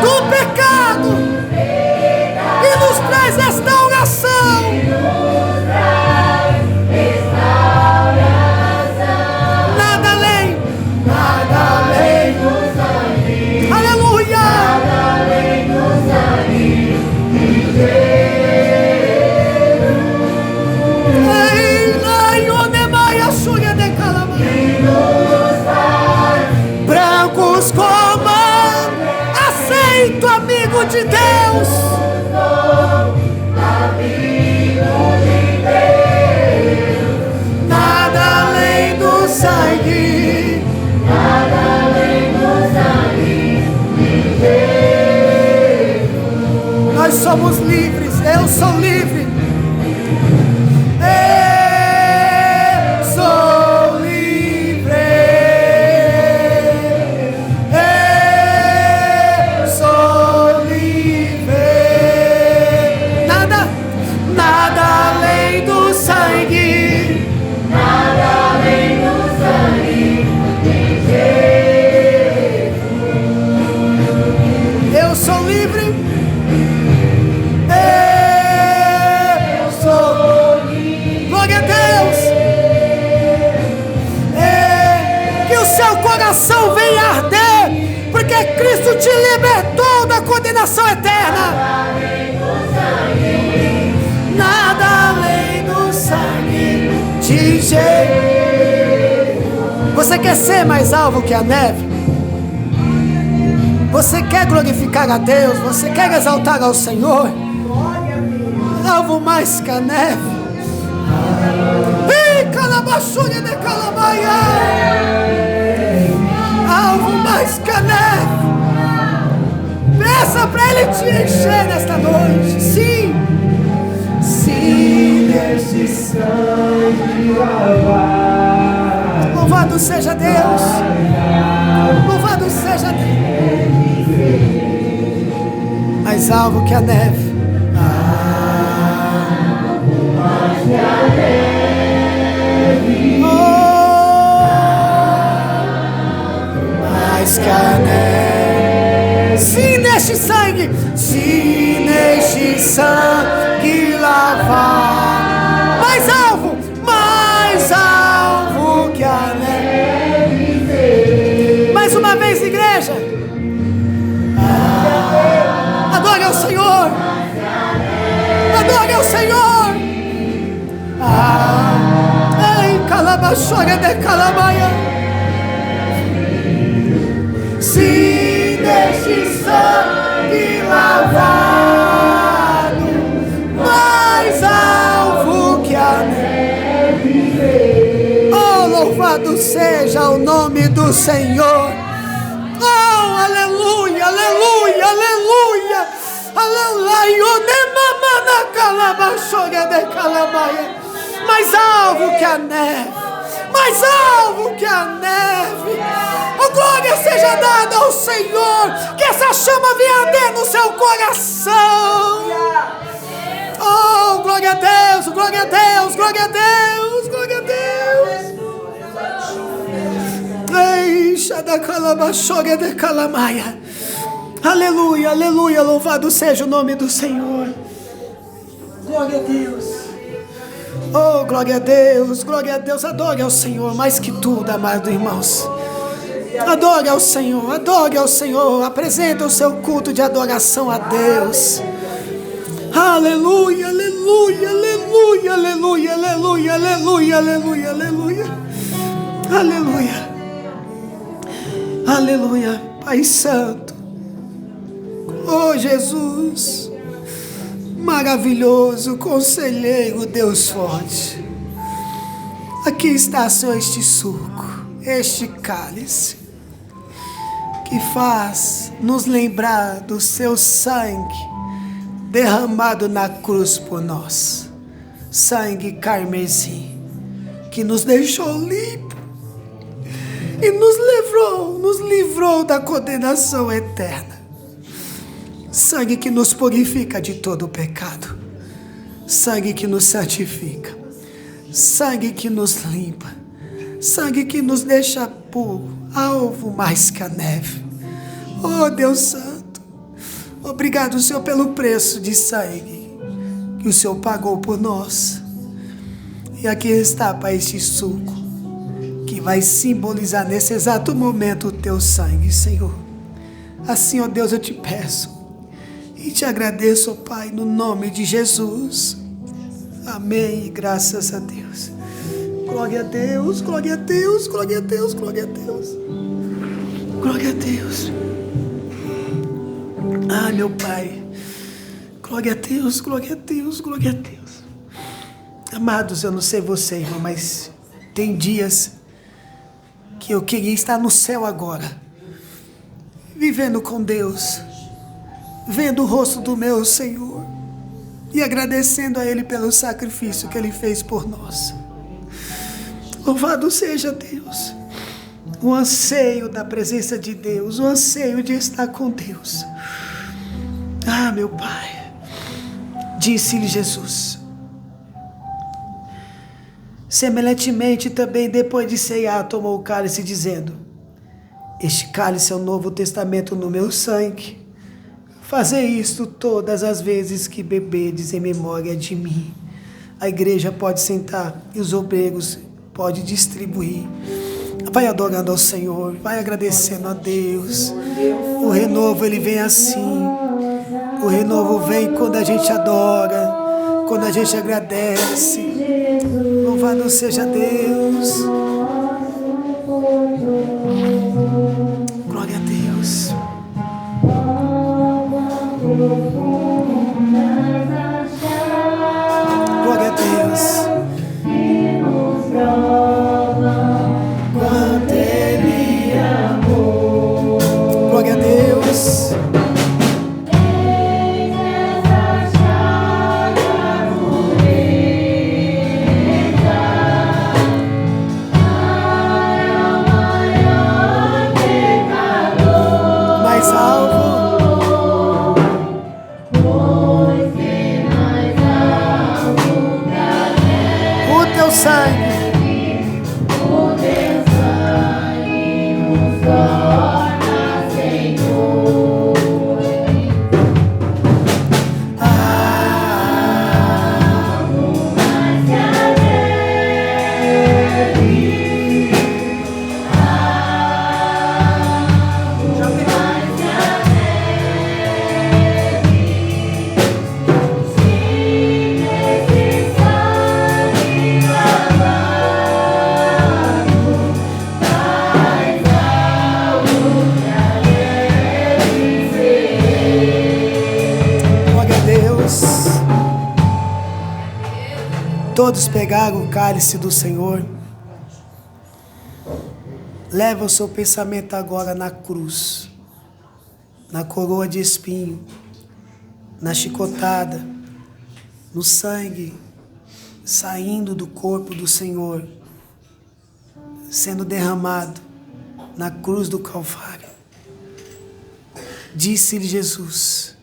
do pecado e nos traz restauração. Nada além do sangue. Aleluia. Nada além do sangue de Jesus. Brancos como aceito, amigo de Deus. Nada além do sangue, nada além do sangue de Jesus. Nós somos livres, eu sou livre. coração venha arder, porque Cristo te libertou da condenação eterna. Nada além do sangue de Jesus. Você quer ser mais alvo que a neve? Você quer glorificar a Deus? Você quer exaltar ao Senhor? Alvo mais que a neve. Ih, calabaçunha de calamaia. Alvo mais que a neve. Peça para Ele te encher nesta noite. Sim. Sim, Deste sangue lavado. Louvado seja Deus. Louvado seja Deus. Mais alvo que a neve. Mais que a neve. Sim, neste sangue. Sim, neste sangue lavar. Mais alvo que a neve. Mais uma vez, igreja. Adore ao Senhor. Adore ao Senhor. Ei, calabaçora de calamaia. Se deixe sangue lavado, mais alvo que a neve. Oh, louvado seja o nome do Senhor. Oh, aleluia, aleluia, aleluia, aleluia. Nemamana calabaçora de calamaia. Mais alvo que a neve, mais alvo que a neve. Oh, glória seja dada ao Senhor. Que essa chama venha arder no seu coração. Oh, glória a Deus, glória a Deus, glória a Deus, glória a Deus. Ei, xadacalabaxoga de calamaia. Aleluia, aleluia, louvado seja o nome do Senhor. Glória a Deus. Oh, glória a Deus, glória a Deus. Adore ao Senhor mais que tudo, amado irmãos. Adore ao Senhor, adore ao Senhor. Apresente o seu culto de adoração a Deus. Aleluia, aleluia, aleluia, aleluia, aleluia, aleluia, aleluia, aleluia, aleluia, aleluia. Pai Santo, oh Jesus, maravilhoso, conselheiro, Deus forte. Aqui está, Senhor, este suco, este cálice, que faz nos lembrar do seu sangue derramado na cruz por nós. Sangue carmesim, que nos deixou limpo e nos livrou da condenação eterna. Sangue que nos purifica de todo o pecado. Sangue que nos santifica. Sangue que nos limpa. Sangue que nos deixa puro, alvo mais que a neve. Oh, Deus Santo, obrigado, Senhor, pelo preço de sangue que o Senhor pagou por nós. E aqui está, Pai, este suco que vai simbolizar nesse exato momento o teu sangue, Senhor. Assim, ó Deus, eu te peço e te agradeço, ó Pai, no nome de Jesus. Amém. Graças a Deus. Glória a Deus, glória a Deus, glória a Deus, glória a Deus. Glória a Deus. Ah, meu Pai. Glória a Deus, glória a Deus, glória a Deus. Amados, eu não sei você, irmão, mas tem dias que eu queria estar no céu agora, vivendo com Deus, vendo o rosto do meu Senhor e agradecendo a Ele pelo sacrifício que Ele fez por nós. Louvado seja Deus. O anseio da presença de Deus, o anseio de estar com Deus. Ah, meu Pai, disse-lhe Jesus. Semelhantemente também, depois de ceiar, tomou o cálice, dizendo: este cálice é o novo testamento no meu sangue. Fazei isto todas as vezes que beberdes em memória de mim. A igreja pode sentar e os obreiros podem distribuir. A Vai adorando ao Senhor, vai agradecendo a Deus. O renovo, ele vem assim. O renovo vem quando a gente adora, quando a gente agradece. Louvado seja Deus. Glória a Deus. Glória a Deus. Quanto Ele amou. Glória a Deus. Todos pegaram o cálice do Senhor. Leva o seu pensamento agora na cruz, na coroa de espinho, na chicotada, no sangue saindo do corpo do Senhor, sendo derramado na cruz do Calvário. Disse-lhe Jesus,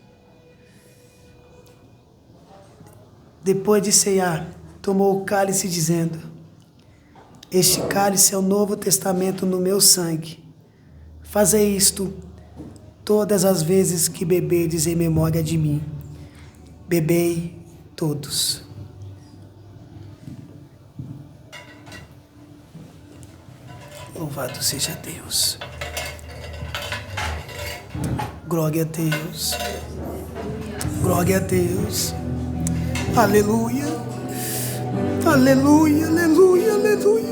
depois de ceiar, tomou o cálice dizendo, este cálice é o novo testamento no meu sangue. Fazei isto todas as vezes que beberdes em memória de mim. Bebei todos. Louvado seja Deus. Glória a Deus. Glória a Deus. Aleluia. Aleluia, aleluia, aleluia.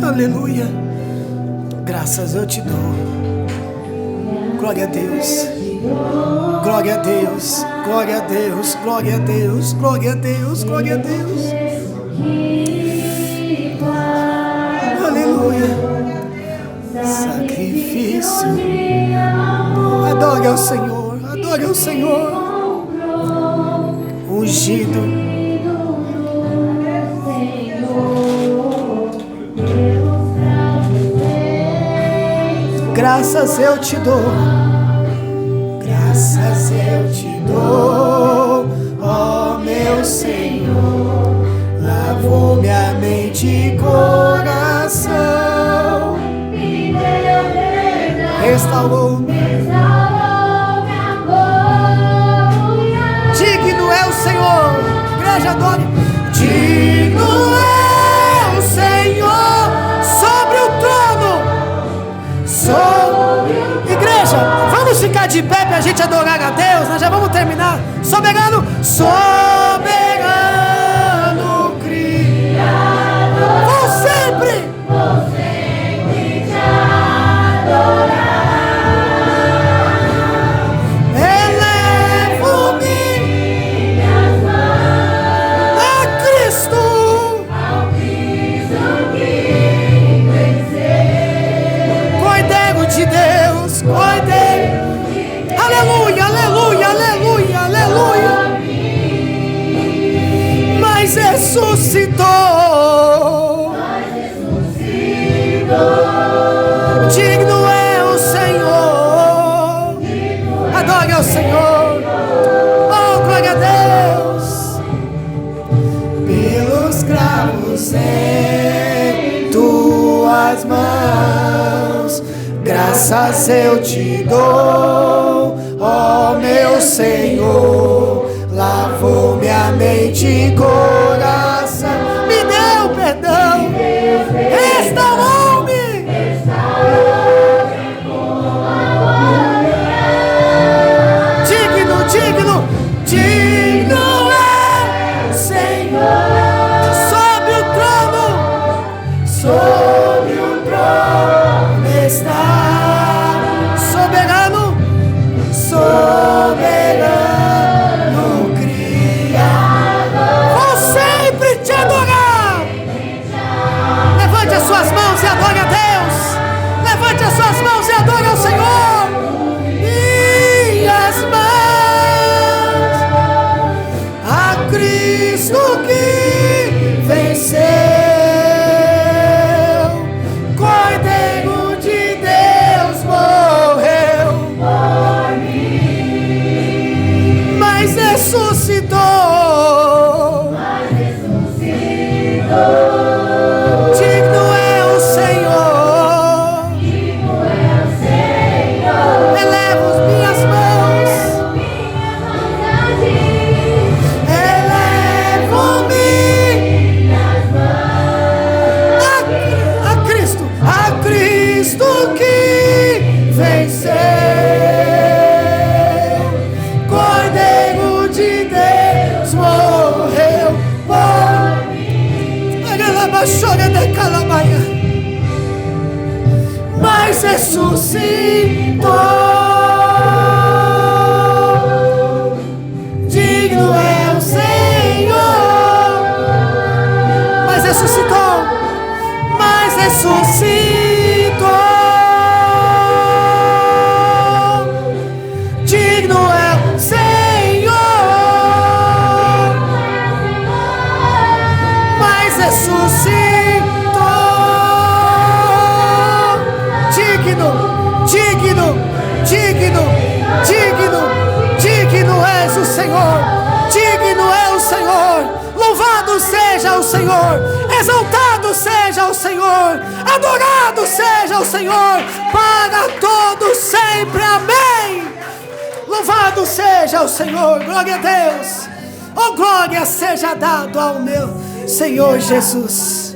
Aleluia. Graças eu te dou. Glória a Deus. Glória a Deus. Glória a Deus. Glória a Deus. Glória a Deus. Glória a Deus. Aleluia. Sacrifício. Adore ao Senhor. Adore ao Senhor. Ungido. Graças eu te dou, graças eu te dou, ó meu Senhor, lavou minha mente e coração, me deu perdão, restaurou-me, digno é o Senhor, igreja adore, digno é o Senhor sobre o trono. Igreja, vamos ficar de pé para a gente adorar a Deus. Nós já vamos terminar. Soberano, soberano Criador, vou sempre te adorar. Elevo minhas mãos a Cristo, ao Cristo que venceu. Cordeiro de Deus, Cordeiro. Aleluia, aleluia, aleluia, aleluia. Mas ressuscitou. Digno é o Senhor. Adore ao Senhor. Oh, glória a Deus. Pelos cravos em tuas mãos, graças eu te dou, ó meu Senhor, lavou minha mente e coração, me deu perdão, restaurou venceu. Cordeiro de Deus morreu por mim. Mas ressuscitou. Digno é o Senhor. Mas ressuscitou. Mas ressuscitou. Digno é o Senhor. Mas ressuscitou. Digno, digno, digno, digno és o Senhor, digno é o Senhor, louvado seja o Senhor, exaltado seja o Senhor, adorado seja o Senhor, para todos sempre, amém. Louvado seja o Senhor, glória a Deus, oh glória seja dado ao meu Senhor Jesus.